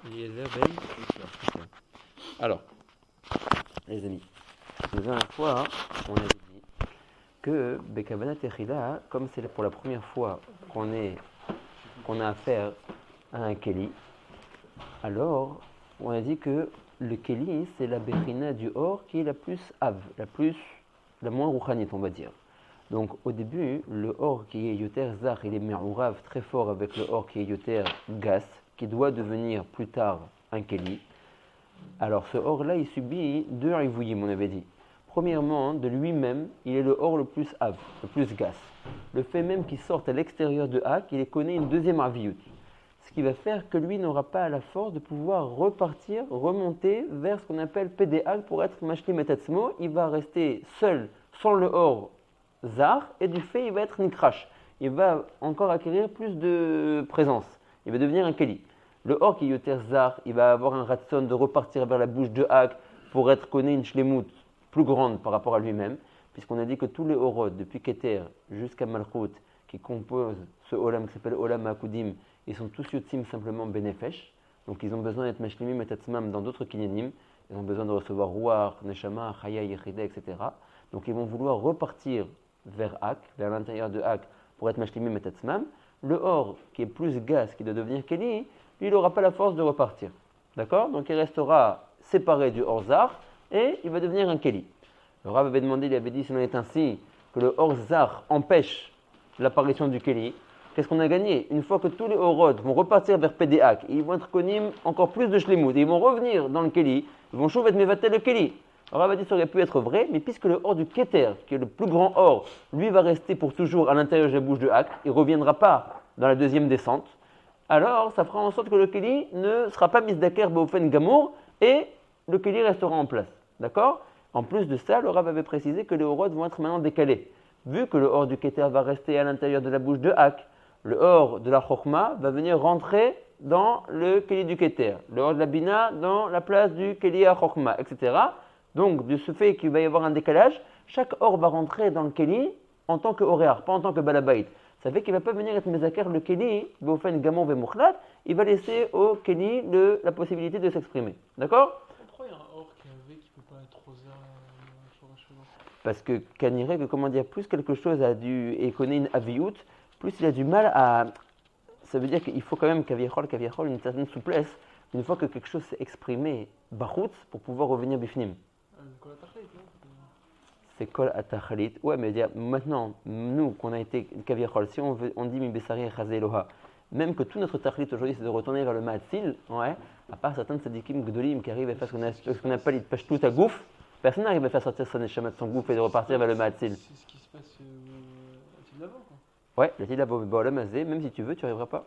Eliezer Ben. Alors, les amis, la dernière fois, on avait dit que Bekavana Techila, comme c'est pour la première fois qu'on a affaire à un Keli, alors on a dit que le Keli, c'est la Bechina du Or qui est la plus Av, la moins Rouchanite, on va dire. Donc au début, le Or qui est Yoter Zach, il est Me'ourav très fort avec le Or qui est Yoter Gas, qui doit devenir plus tard un Keli. Alors ce Or-là, il subit deux Rivouyim, on avait dit. Premièrement, de lui-même, il est le Or le plus Av, le plus Gas. Le fait même qu'il sorte à l'extérieur de Hak, il connaît une deuxième Aviyut. Ce qui va faire que lui n'aura pas la force de pouvoir repartir, remonter vers ce qu'on appelle PDA pour être Mashlim et Tetzmo. Il va rester seul, sans le Or Zar, et du fait, il va être Nikrash. Il va encore acquérir plus de présence. Il va devenir un Keli. Le Or qui est Yoter Zar, il va avoir un ratson de repartir vers la bouche de Hak pour être connu une Shlemut plus grande par rapport à lui-même, puisqu'on a dit que tous les Orod, depuis Keter jusqu'à Malchut, qui composent ce Olam qui s'appelle Olam Akudim, ils sont tous Yotzim simplement Benefesh, donc ils ont besoin d'être Mashlimim et Tatzmam dans d'autres Kinyanim, ils ont besoin de recevoir Ruach, Neshama, Chaya, Yechida, etc. Donc ils vont vouloir repartir vers Hak, vers l'intérieur de Hak, pour être Mashlimim et Tatzmam. Le Or, qui est plus gaz, qui doit devenir Keli, lui, il n'aura pas la force de repartir. D'accord? Donc il restera séparé du Or Zar, et il va devenir un Keli. Le Rav avait demandé, il avait dit, si l'on est ainsi, que le Or Zar empêche l'apparition du Keli, qu'est-ce qu'on a gagné? Une fois que tous les Orod vont repartir vers Pédéak, ils vont être connus encore plus de Shlemut, ils vont revenir dans le Keli, ils vont chouver Mevatel le Keli. Le Rav a dit, ça aurait pu être vrai, mais puisque le Or du Keter, qui est le plus grand Or, lui va rester pour toujours à l'intérieur de la bouche de Hak, il ne reviendra pas dans la deuxième descente, alors ça fera en sorte que le Keli ne sera pas Misdaker Beofen Gamour, et le Keli restera en place. D'accord? En plus de ça, le Rav avait précisé que les Orod vont être maintenant décalés. Vu que le Or du Keter va rester à l'intérieur de la bouche de Hak, le Or de la Chokhma va venir rentrer dans le Keli du Keter. Le Or de la Bina dans la place du Keli à Chokhma, etc. Donc, de ce fait qu'il va y avoir un décalage, chaque Or va rentrer dans le Keli en tant que Oréar, pas en tant que Balabait. Ça fait qu'il ne va pas venir être Mezaker le Keli, Beofen Gamon Vemukhlat, il va laisser au Keli la possibilité de s'exprimer. D'accord? Pourquoi il y a un Or qui est élevé qui ne peut pas être Rosa Parce que Kaniré, comment dire, plus quelque chose a dû et connaît une aviout, plus il a du mal à. Ça veut dire qu'il faut quand même kaviachol, une certaine souplesse, une fois que quelque chose s'est exprimé bachutz pour pouvoir revenir bifnim. C'est kol atachalit. Ouais, mais dire, maintenant, nous, qu'on a été kaviachol, si on dit mi besari chazé eloha, même que tout notre tachlit aujourd'hui c'est de retourner vers le ma'atzil, ouais, à part certains tzadikim gdolim qui arrivent à faire ce qu'on appelle il pashtout à gouf, personne n'arrive à faire sortir son neshama de son gouffre et de repartir vers le ma'atzil. C'est ce qui se passe à Tidlavo, quoi. Ouais, la Tidlavo, mais Ba'olam Hazé, même si tu veux, tu n'y arriveras pas.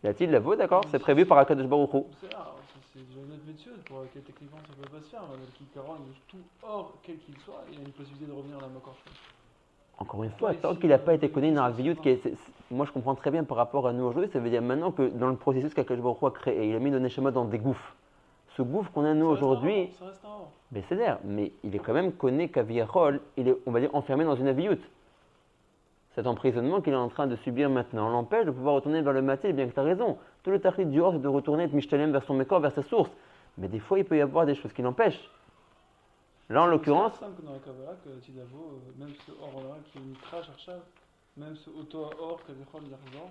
La Tidlavo, d'accord, c'est prévu par Akadosh Baruch Hu. C'est rare, c'est déjà une autre méthode pour laquelle techniquement ça ne peut pas se faire. Le Kikaron, tout Or, quel qu'il soit, il y a une possibilité de revenir à la Makor. Encore une fois, tant qu'il n'a pas été connu dans la Viyut, moi je comprends très bien par rapport à nous aujourd'hui, ça veut dire maintenant que dans le processus qu'Akadosh Baruch Hu a créé, il a mis le neshama dans des gouffres. Ce gouffre qu'on a nous aujourd'hui, ça reste un Or. Ben c'est l'air, mais il est quand même connu qu'Aviachol, il est, on va dire, enfermé dans une Aviyut. Cet emprisonnement qu'il est en train de subir maintenant l'empêche de pouvoir retourner vers le matil, bien que tu as raison. Tout le tachlit du Or, c'est de retourner de Mishtalem vers son Mekor, vers sa source. Mais des fois, il peut y avoir des choses qui l'empêchent. Là, en l'occurrence. C'est simple que dans la Kabbalah, que Tidavo, même ce Or-là, qui est une crash Archav, même ce Auto-Or, Kavechol, Yarzor,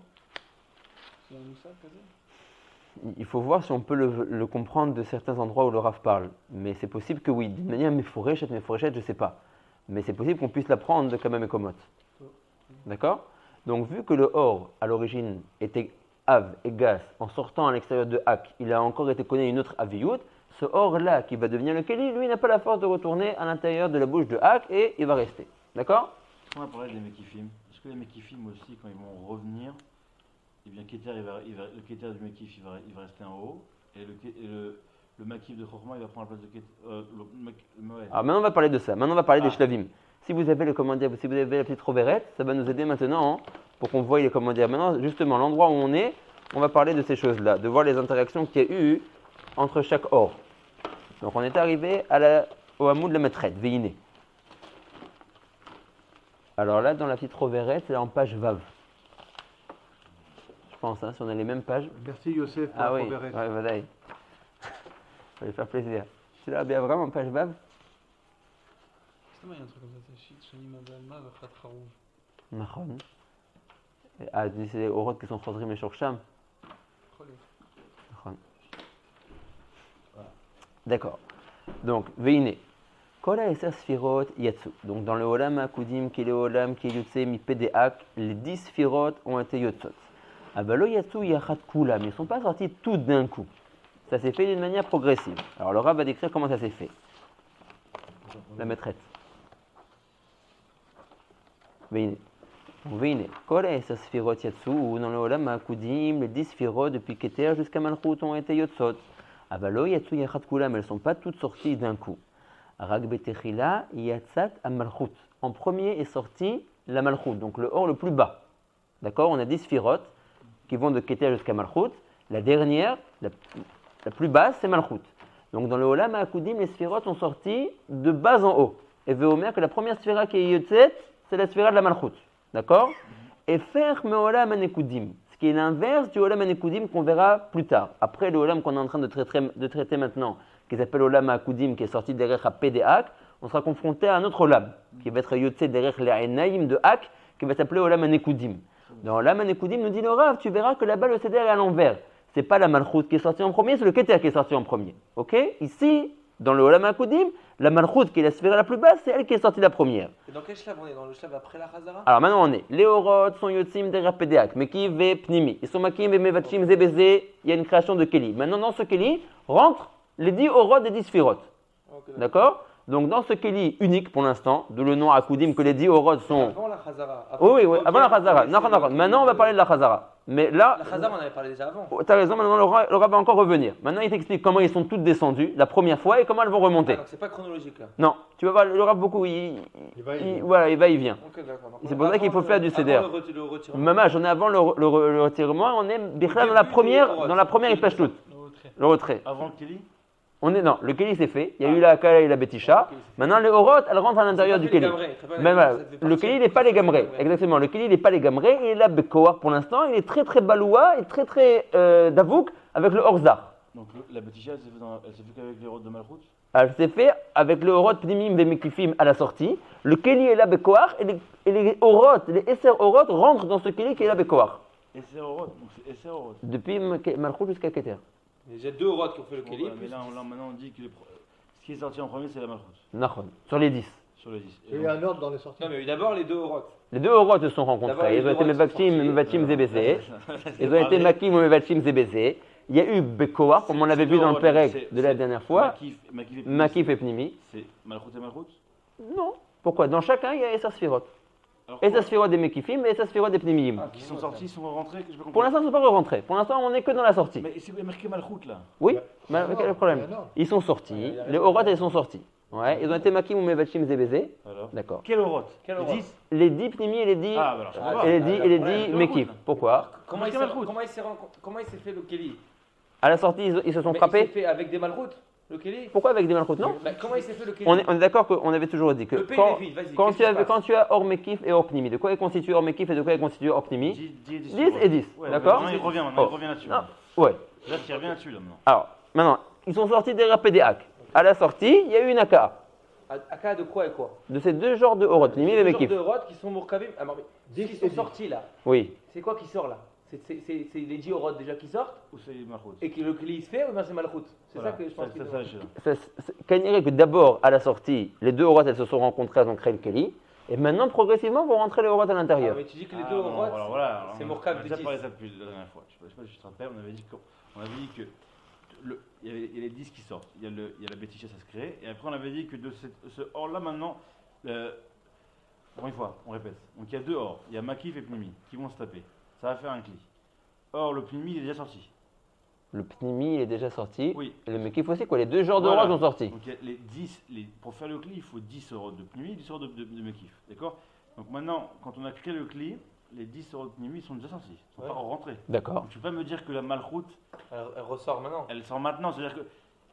c'est un Moussad, Kazé. Il faut voir si on peut le comprendre de certains endroits où le Rav parle. Mais c'est possible que oui, d'une manière Meforeshet, je ne sais pas. Mais c'est possible qu'on puisse l'apprendre de Kamam et Komot. D'accord? Donc, vu que le Or, à l'origine, était Av et Gas, en sortant à l'extérieur de Hak, il a encore été connu une autre Aviyut, ce Or-là, qui va devenir le Keli, lui, n'a pas la force de retourner à l'intérieur de la bouche de Hak et il va rester. D'accord? On va parler des Mekifim. Est-ce que les Mekifim aussi, quand ils vont revenir, eh bien, Keter, le Keter du Mekif, il va rester en haut, et le Makif de Chokhma, il va prendre la place de Keter. Alors maintenant, on va parler de ça. Maintenant, on va parler des Shlavim. Si vous avez si vous avez la petite roverette, ça va nous aider maintenant pour qu'on voie les commandières. Maintenant, justement, l'endroit où on est, on va parler de ces choses-là, de voir les interactions qu'il y a eu entre chaque Or. Donc, on est arrivé au hameau de la maîtresse, Veiné. Alors là, dans la petite roverette, c'est en page Vav. pense, hein, si on a les mêmes pages. Merci Youssef pour Ah la oui, Robert. ouais, Vadaï. Ça va faire plaisir. Tu l'as bien vraiment page Vav? Justement, il y a un truc comme ça, c'est shit, Shani Madalma, Vachat Harouv. Nahon. Ah, c'est les orot qui sont Chodrim et Shorsham. Cholé. Nahon. D'accord. Donc, Veine. Kol ha'eser sfirot yatsu. Donc, dans le Olam HaKudim, qui est le Olam, qui est Yotse Mipedeak, les 10 sfirot ont été Yotsot. Avalo yatsu yachat kula, mais ils ne sont pas sortis tout d'un coup. Ça s'est fait d'une manière progressive. Alors, le Rav va décrire comment ça s'est fait. La maîtresse. Veine. Veine. Kol ha'eser sfirot yatsu, ou dans le Olam HaKudim, les 10 sfirot depuis Keter jusqu'à Malchut ont été Yotsot. Avalo yatsu yachat kula, mais elles ne sont pas toutes sorties d'un coup. Rag betechila yatzat amalchut. En premier est sorti la malchut, donc le or le plus bas. D'accord? On a 10 sphirotes qui vont de Keter jusqu'à malchut. La dernière, la plus basse, c'est malchut. Donc dans le Olam HaKudim, les sphirotes sont sortis de bas en haut. Et Veomer que la première sphira qui est yotzet, c'est la sphira de la malchut. D'accord? Et faire me Olam HaNekudim, ce qui est l'inverse du Olam HaNekudim qu'on verra plus tard. Après le Olam qu'on est en train de traiter maintenant, qui s'appelle Olam HaKudim, qui est sorti derrière à Pédéak, on sera confronté à un autre Olam, qui va être Yotse derrière les Enaïm de Hak, qui va s'appeler Olam HaNekudim. Dans Olam HaNekudim, nous dit le Rav, tu verras que là-bas le Seder est à l'envers. C'est pas la Malchut qui est sortie en premier, c'est le Keter qui est sorti en premier. Ok? Ici, dans le Olam HaKudim, la Malchut qui est la sphère la plus basse, c'est elle qui est sortie la première. Et dans quel shlab on est? Dans le shlab après la Chazara? Alors maintenant on est, les Orot sont Yotzim derrière Pédéak, Mekiv et Pnimi. Ils sont Makim et Mevachim Zebeze, il y a une création de Keli. Maintenant dans ce Keli, rentrent les 10 Orot des 10 Sphirot. Ok, D'accord? Donc dans ce Keli unique pour l'instant, d'où le nom Akudim, que les 10 Orot sont. Avant la Chazara. Oui, oui, Ok, avant la Chazara. c'est- Non, maintenant on va parler de la Chazara. Mais là, La Chazara, on avait parlé déjà avant. tu as raison, maintenant le Rav va encore revenir. Maintenant il t'explique comment ils sont toutes descendues la première fois et comment elles vont Ah, remonter. donc c'est pas chronologique là. Non, tu vas voir, le Rav beaucoup, il va-et-vient. voilà, il va, il vient. Ok, d'accord. Donc, C'est pour ça qu'il faut avant faire du Seder. Avant le retirement. Mamage, on est avant le retirement, on est Bichlal dans la première Ipashlut, Le retrait. le retrait. Avant le Keli, On est, non, le Keli c'est fait, il y a eu la Akala et la Betisha. Maintenant les Orot, elles rentrent à l'intérieur du Keli. Mais voilà, le Keli n'est pas les gamrés, exactement, le Keli n'est pas les gamrés, il est là Bekoar pour l'instant, il est très très baloua et très très davouk avec le Orzar. donc la Betisha, elle s'est fait qu'avec les routes de Malchut. Elle s'est fait avec le Orot Pnimim Vemekifim à la sortie, le Keli est là Bekoar et les Orot, les Esser Orot rentrent dans ce Keli qui est là Bekoar. Esser Orot, donc c'est Esser Orot. Depuis Malchut jusqu'à Keter. Il y a déjà deux rods qui ont fait le Bon, Keli. ouais, mais là, maintenant on dit que ce qui est sorti en premier, c'est la Malchut, Nachon, sur les 10. sur les 10. Il y a un ordre dans les sorties. Non, mais il y a eu d'abord les deux rods. Les deux Orot se sont D'abord, rencontrés, les ils ont deux été Orot sont Mevachim sortis. Zebeze. Ils ont été Makim ou Mevachim Zebeze. Il y a eu Bekoar, comme on l'avait vu dans le Perek de la dernière fois. Makif et Pnimi. C'est Malchut et Malchut. Non. Pourquoi? Dans chacun, il y a Esser Sphirot. Alors, Esser Sphirot des Mekifim et Esser Sphirot des Pnimiyim. Ah, qui sont sortis, ils sont rentrés, que je peux comprendre. Pour l'instant, ils ne sont pas rentrés. Pour l'instant, on n'est que dans la sortie. Mais c'est marqué Malchut là. Oui, Il y a mais un quel est le ordre, problème? il y a un ordre. Ils sont sortis. Les Orot, elles sont sortis. Ouais, ils ont été Makim ou Mevachim Zebeze. Alors. D'accord. Quel Orot? Quel Les Orot? 10. Les 10 Pnimi et les 10 Ah, bah alors je comprends pas. et les 10 et les 10 le Mekif. Malchut. Pourquoi? Comment il Malchut. comment il s'est fait le Keli? À la sortie, ils se sont Mais il s'est frappés. fait avec des malroutes, le Keli? Pourquoi avec des Malchut? Non. Bah, comment il s'est fait le Keli? On est d'accord qu'on avait toujours dit que Le pays quand, est vide, vas-y. quand qu'est-ce tu qui se as, passe quand tu as Or Mekif et Or Pnimi, de quoi est constitué Or Mekif et de quoi est constitué Or Pnimi? 10 10 et 10, Ouais, d'accord? maintenant, il revient Oh. là-dessus. Non. Ouais. Là, tu reviens là-dessus là maintenant. Alors, maintenant, ils sont sortis derrière Pédéak. À la sortie, il y a eu une Aka. Aka de quoi et quoi? De ces deux genres de Orot, Pnimi et Deux Mekif. genres de rods qui sont Mourkavim. Alors, mais Dix ils et sont dix. sortis là. Oui. C'est quoi qui sort là? C'est les 10 rods déjà qui sortent Ou c'est Malchut? et que le Keli se fait ou bien c'est Malchut? C'est Voilà. ça que je pense qu'il C'est faut- ça, je sais. Kaniré que d'abord, à la sortie, les deux Orot, elles se sont rencontrées, elles ont créé le Keli. Et maintenant, progressivement, vont rentrer les Orot à Ah, l'intérieur. mais tu dis que les Ah, deux non, rods, alors voilà, c'est on Mourkab a de déjà 10. parlé de ça depuis la dernière fois. Je sais pas si tu te rappelles, on avait dit que il y a les 10 qui sortent. Il y a la Betisha, ça se crée. Et après, on avait dit que de ce or-là, maintenant, encore une fois, on répète. Donc il y a deux or. Il y a Makif et Pnimi qui vont se taper. Ça va faire un cli. Or, le Pnimi, il est déjà sorti. Le Pnimi, il est déjà sorti. Oui. Et le Mekif aussi, quoi. Les deux genres de Voilà. Orot sont sortis. Donc il y a les 10, pour faire le cli, il faut 10 euros de Pnimi, 10 euros de Mekif. D'accord? Donc maintenant, quand on a créé le cli, les 10 euros de Pnimi ils sont déjà sortis. Ils ne sont Ouais. pas rentrés. D'accord. Donc tu peux pas me dire que la Malchut, Elle ressort maintenant. elle sort maintenant. C'est-à-dire que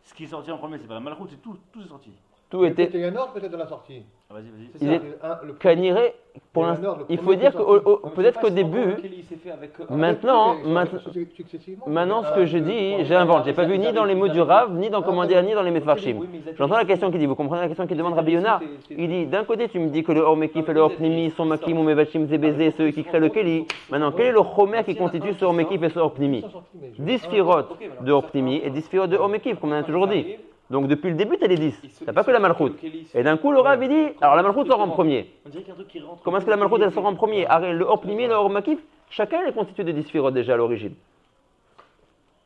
ce qui est sorti en premier, c'est pas la Malchut, c'est tout est sorti. tout était. Il y a un ordre peut-être dans la sortie. Ah, vas-y, vas-y. C'est Il ça. est- Le Kaniré, pour Il y a un l'instant, ordre, le il faut premier dire qui que est sorti. peut-être qu'au début, Kelly s'est fait avec. maintenant, Mais maintenant, successivement. maintenant, ce Un, que je deux, dis, trois, j'invente. J'ai ils pas vu avaient- ni dans les ils mots du avaient- Rav, ni dans Ah, comment bon. dire, ni dans les Mefarshim. Oui, mais ils J'entends la question qu'il dit. Vous comprenez la question qu'il demande Rabbi Yonah? C'était- Il dit d'un côté, tu me dis que le Or Mekif et le Or Pnimi sont Makim ou Mevachim Zebezé, ceux qui créent le Keli. Maintenant, quel est le Chomer qui constitue ce Or Mekif et ce Or Pnimi? Ils sont sortis, mais je- 10 Firot Ok, voilà. de Or Pnimi et 10 Firot de Or Mekif, comme on a toujours dit. Donc depuis le début, tu as les 10. T'as pas que la Malchut. Et d'un coup, le Rav, il dit, alors la Malchut sort en premier. On dirait qu'il y a un truc qui rentre. Comment est-ce que la Malchut, elle sort en premier? Le Or Pnimi et le Or Mekif, chacun est constitué de 10 Firot déjà à l'origine.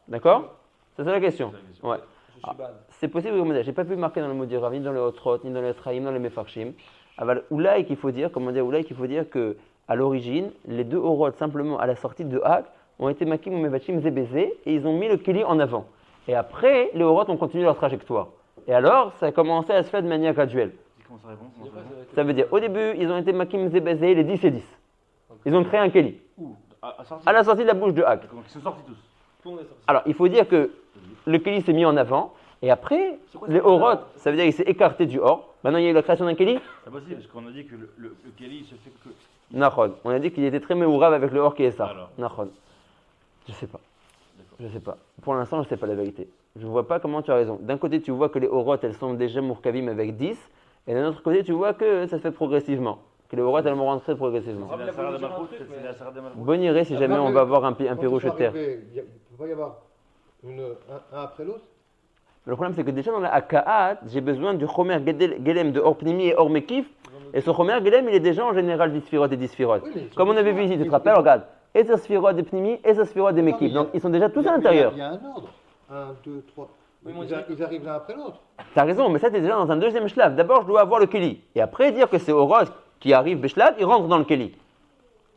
D'accord? C'est ça la question. Ouais. Je suis bad. C'est possible, je n'ai pas pu marquer dans le mot du Rav, ni dans le Hotrot, ni dans le Ephraim, dans les Mefarshim. Aval Oulaï qu'il faut dire, comment dire, Oulaï qu'il faut dire que à l'origine, les deux Orot, simplement à la sortie de Hak, ont été Makim ou Mevachim Zebezé, et ils ont mis le Keli en avant. Et après, les Orot ont continué leur trajectoire. Et alors, ça a commencé à se faire de manière graduelle. Comment ça répond? Ça veut dire, au début, ils ont été Makim Zebezé, les 10 et 10. Ils ont créé un Keli, Où? À sortie. à la sortie de la bouche de Hak. Donc ils sont sortis tous. Tout le monde est sorti. Alors, il faut dire que le Keli s'est mis en avant, et après, C'est quoi, les c'est Orot, quoi? ça veut dire qu'il s'est écarté du Or. Maintenant, il y a eu la création d'un Keli. C'est possible, parce qu'on a dit que le Kelly il se fait que. Nahon. On a dit qu'il était très méourav avec le Or qui est ça. Alors. Nahon. Je sais pas. D'accord. Je sais pas. Pour l'instant, je sais pas la vérité. Je vois pas comment tu as raison. D'un côté, tu vois que les Orot, elles sont déjà Mourkavim avec 10, et d'un autre côté, tu vois que ça se fait progressivement. Que les Orot, elles vont rentrer progressivement. C'est la Sarah de Malchut, c'est la Sarah de Malchut. Bonne irée si jamais on va avoir un pirouche de terre. Il ne peut pas y avoir un après l'autre. Le problème, c'est que déjà dans la Akaat, j'ai besoin du Chomer Gelem de Or Pnimi et Or Mekif, et ce Chomer Gelem, il est déjà en général 10 Sphirot et 10 Sphirot. Oui, mais Comme on avait vu ici, tu te rappelles, regarde. Et ce Sphirot des Pnimi et ce Sphirot des Mekif. Donc ils sont déjà tous à l'intérieur. Il y a un ordre. 1, 2, 3. Oui, mais on Ils dirait ils arrivent l'un après l'autre. T'as raison, mais ça t'es déjà dans un deuxième shlav. D'abord, je dois avoir le Keli. Et après, dire que c'est Orot qui arrive Beshlav, il rentre dans le Keli.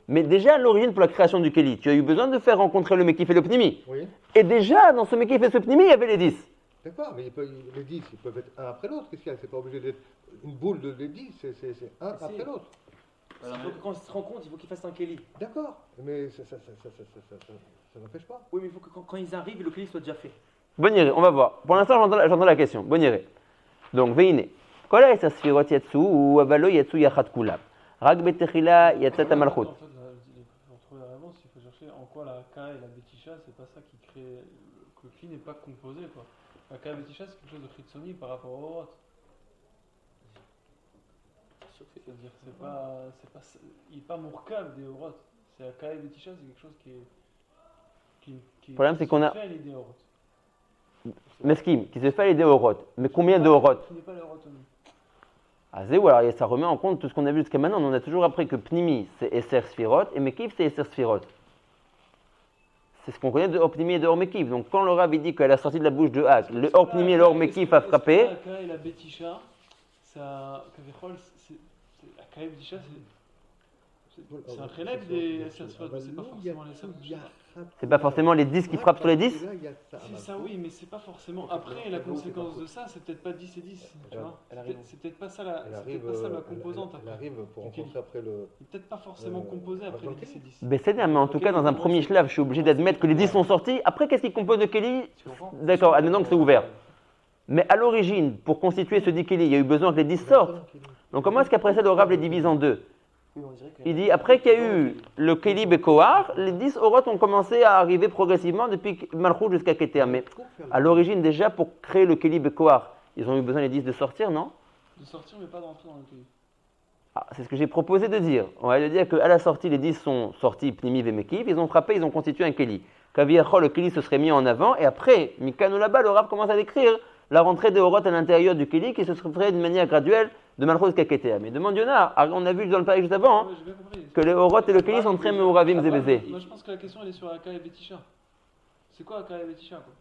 Mais déjà, à l'origine, pour la création du Keli, tu as eu besoin de faire rencontrer le Mekif et le Pnimi. Oui. Et déjà, dans ce Mekif et ce Pnimi, il y avait les 10. D'accord, mais les 10, ils peuvent être un après l'autre. Qu'est-ce qu'il y a? C'est pas obligé d'être une boule de 10, c'est un Si. après l'autre. Il faut que quand il se rend compte, il faut qu'il fasse un Kelly. D'accord, mais ça n'empêche pas. Oui, mais il faut que quand ils arrivent, le Kelly soit déjà fait. Bonne irée, on va voir. Pour l'instant, j'entends la question. Bonne irée. Donc, Veine. Kola et sa sphirot yatsu ou avalo yatsu yachat kulam. Rak betechila yatzat amalchut. En fait, pour trouver la réponse, il faut chercher en quoi la Ka et la Betisha, c'est pas ça qui crée. Que le Kli n'est pas composé, quoi. La Ka et la Betisha, c'est quelque chose de Chitsoni par rapport au Horot. C'est-à-dire, il n'est pas Mourkav des Horot. C'est la Ka et la Betisha, c'est quelque chose qui est. Le problème, c'est qu'on a- fait à l'idée Horot. Meskim, qui se fait à l'idée Orot. Mais combien de Orot? Ce n'est pas l'Horot eux-mêmes. Ah, zéou, alors ça remet en compte tout ce qu'on a vu jusqu'à maintenant. On a toujours appris que Pnimi, c'est Esser Sphirot, et Mekif, c'est Esser Sphirot. C'est ce qu'on connaît de Or Pnimi et de Or Mekif. Donc quand le Rav il dit qu'à la sortie de la bouche de Hak, le Or Pnimi et le Or Mekif a frappé, La Ka et la Betisha, ça. Kavechol, la Ka et la Betisha, c'est un Khelek des Sersfot, mais c'est pas forcément les Sersfot. c'est pas forcément les 10 qui frappent sur les 10. C'est ça, oui, mais c'est pas forcément. Après, la conséquence de ça, c'est peut-être pas 10 et 10. Tu vois, c'est peut-être pas ça la, c'est peut-être pas ça la composante. Elle après. arrive pour Du Kelly. rencontrer après le. Il est peut-être pas forcément composé après les 10 et 10. Ben, c'est mais en tout cas, dans un premier shlav, je suis obligé d'admettre que les 10 sont sortis. Après, qu'est-ce qui compose le Keli? Tu comprends? D'accord, admettons que c'est ouvert. Mais à l'origine, pour constituer ce dit Keli, il y a eu besoin que les 10 sortent. Donc comment est-ce qu'après ça, le Rav les divise en deux? Oui, on dirait que- Il dit, après qu'il y a eu le Keli Bekoar, les 10 Orot ont commencé à arriver progressivement depuis Malchut jusqu'à Keter. Mais à l'origine, déjà, pour créer le Keli Bekoar, ils ont eu besoin les 10 de sortir, non? De sortir, mais pas d'entrer dans le pays. Ah, c'est ce que j'ai proposé de dire. On va dire qu'à la sortie, les 10 sont sortis Pnimi et Mekif, ils ont frappé, ils ont constitué un Keli. Kaviachol, le Keli se serait mis en avant, et après, Mikano là-bas, le Rav commence à décrire la rentrée des Orot à l'intérieur du Keli qui se ferait d'une manière graduelle de Malchut jusqu'à Keter. Mais demande Yonah, on a vu dans le pareil juste avant, hein, Ouais, j'ai bien compris. que les Orot et le Keli sont très Meuravim Zebezé. Moi, je pense que la question, elle est sur Aka et Betisha. C'est quoi Aka et Betisha, quoi?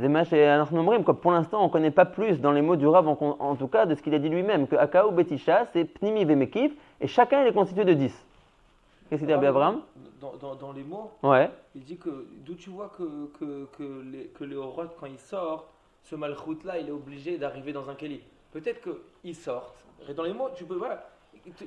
Zemash et Anachnomrim, quoi. Pour l'instant, on ne connaît pas plus dans les mots du Rav, en tout cas, de ce qu'il a dit lui-même, que Aka ou Betisha, c'est Pnimi et Mekif, et chacun il est constitué de 10. Qu'est-ce qu'il dit Rabbi Abraham? Dans les mots, Ouais. il dit que d'où tu vois que les Horot, quand ils sortent, ce Malchut là, il est obligé d'arriver dans un Keli. Peut-être qu'ils sortent. Et dans les mots, tu peux, voilà,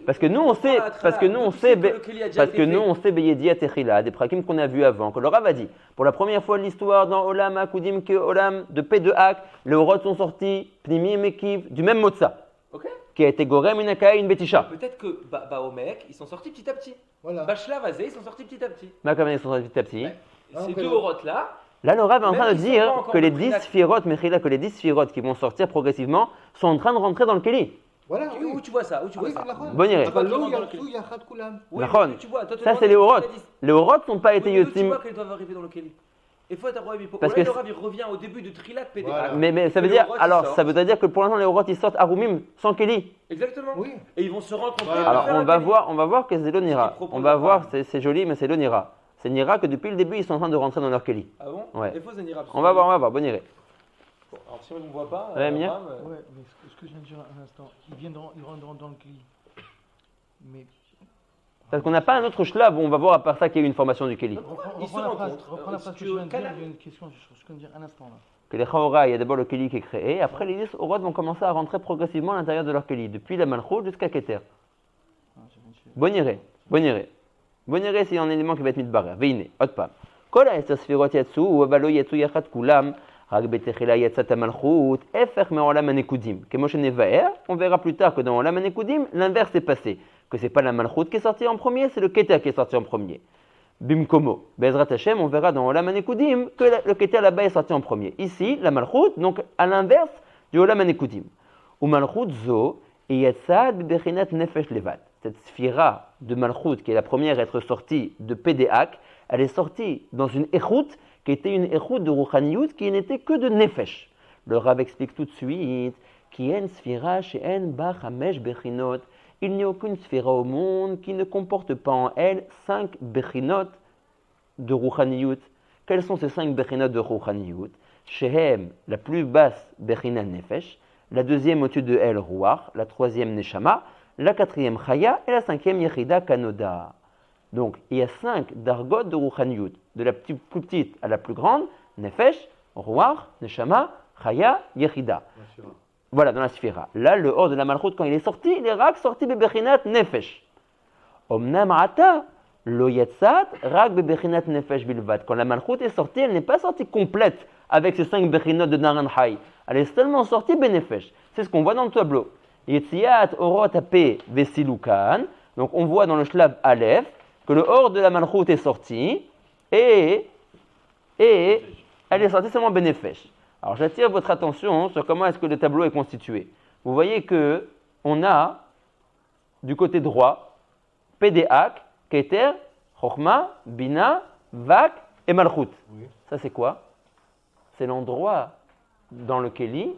Parce que nous, on sait, parce que nous, on sait, on sait Beyediat Techila, des prakim qu'on a vus avant, que le Rav a dit. Pour la première fois de l'histoire, dans Olam Akudim que Olam de P2Ak, les Orot sont sortis, Pnimi et Mekiv, du même Motza, Ok. qui a été Gorem, une Akai, une Betisha. Peut-être que Baomek, ils sont sortis petit à petit. Voilà. Bachelard Vazé, ils sont sortis petit à petit. Makam, ils sont sortis petit à petit. Ouais. Ah, Ces ok. deux Orots là, Là, le Rav est en Même train de s'ils sont dire pas encore que les de 10 Prinat. Sphirot, Mechila, que les 10 Sphirot qui vont sortir progressivement sont en train de rentrer dans le Keli. Voilà, oui. où tu vois ça? Où tu Ah vois oui, ça? c'est la Bon, irait. אבל לא Qui rentre dans le ירצו יחד כולם. Oui, Nachon. mais tu vois, toi, tu Ça, demandes c'est les pourquoi Orot. il a dit- Les Orot n'ont pas été Oui, mais d'où tu Yotzim. vois qu'ils doivent arriver dans le Keli. Et faut être Hipo. Parce Parce que le Rav il revient au début de Trilat PDA. Voilà. Mais ça veut Les dire, Orot, ils alors, sortent. ça veut dire que pour l'instant, les Orot, ils sortent Arumim sans Keli. Exactement. Oui. Et ils vont se rencontrer. Voilà. pour Alors, faire on un va Keli. voir que c'est l'Onira. propose On va la voir, femme. c'est joli, mais c'est l'Onira. C'est l'Onira que depuis le début, ils sont en train de rentrer dans leur Keli. Ah bon? Ouais. Il faut Zenira. On va voir, bon iré. Bon, alors si on ne voit pas, Ouais, Mia. Abraham, Ouais, mais ce que je viens de dire un instant, ils rentrent dans le CLI. Mais. Parce qu'on n'a pas un autre shlav où on va voir à part ça qu'il y a eu une formation du Keli. Ils se Reprends la phrase, rencontrent. reprends la phrase Si que tu je veux, viens de dire, Canal. il y a une question, je viens de dire un instant là. Que les Chaora, il y a d'abord le Keli qui est créé, après les 10 Orot vont commencer à rentrer progressivement à l'intérieur de leur Keli, depuis la Malchut jusqu'à Keter. Ah, j'ai rien fait. Bon iré, c'est un élément qui va être mis de barrière. Veine, Otpam. Kol ha-10 Sfirot yatsu, אבל לא יצאו יחד כולם, רק בתחילה יצאת המלכות, הפך מעולם הנקודים. כמו שנבאר, on verra plus tard que dans עולם הנקודים, l'inverse est passé. Que c'est pas la Malchut qui est sortie en premier, c'est le Keter qui est sorti en premier. Bimkomo. Bezrat Hashem, on verra dans Olam HaNekudim que le Keter là-bas est sorti en premier. Ici, la Malchut, donc à l'inverse du Olam HaNekudim. Ou Malchut zo, et Yatzad Bechinat Nefesh Levat. Cette sphira de Malchut, qui est la première à être sortie de Pédéak, elle est sortie dans une Echut qui était une Echut de Rouchaniyut qui n'était que de Nefesh. Le Rav explique tout de suite qui est une sphira chez En Bach Hamesh Bechinot. Il n'y a aucune sphira au monde qui ne comporte pas en elle 5 bechinot de Rouchaniyut. Quels sont ces 5 bechinot de Rouchaniyut? Shehem, la plus basse bechina Nefesh, la deuxième au-dessus de elle Ruach, la troisième Neshama, la quatrième Chaya et la cinquième Yechida Kanoda. Donc il y a 5 dargot de Rouchaniyut, de la plus petite à la plus grande, Nefesh, Ruach, Neshama, Chaya, Yechida. Voilà, dans la sphira. Là, le hors de la Malchut, quand il est sorti, il est rak sorti bebechinat nefesh. Omnam ata, lo yatzat, rak bebechinat nefesh bilvat. Quand la Malchut est sortie, elle n'est pas sortie complète avec ses 5 bechinot de Naran Hay. Elle est seulement sortie benefesh. C'est ce qu'on voit dans le tableau. Yetziat orot ape vesilukan. Donc on voit dans le shlav Aleph que le hors de la Malchut est sorti et elle est sortie seulement benefesh. Alors j'attire votre attention sur comment est-ce que le tableau est constitué. Vous voyez que on a du côté droit Pédéak, Keter, Chochma, Bina, Vak et Malchut. Oui. Ça c'est quoi? C'est l'endroit dans le Keli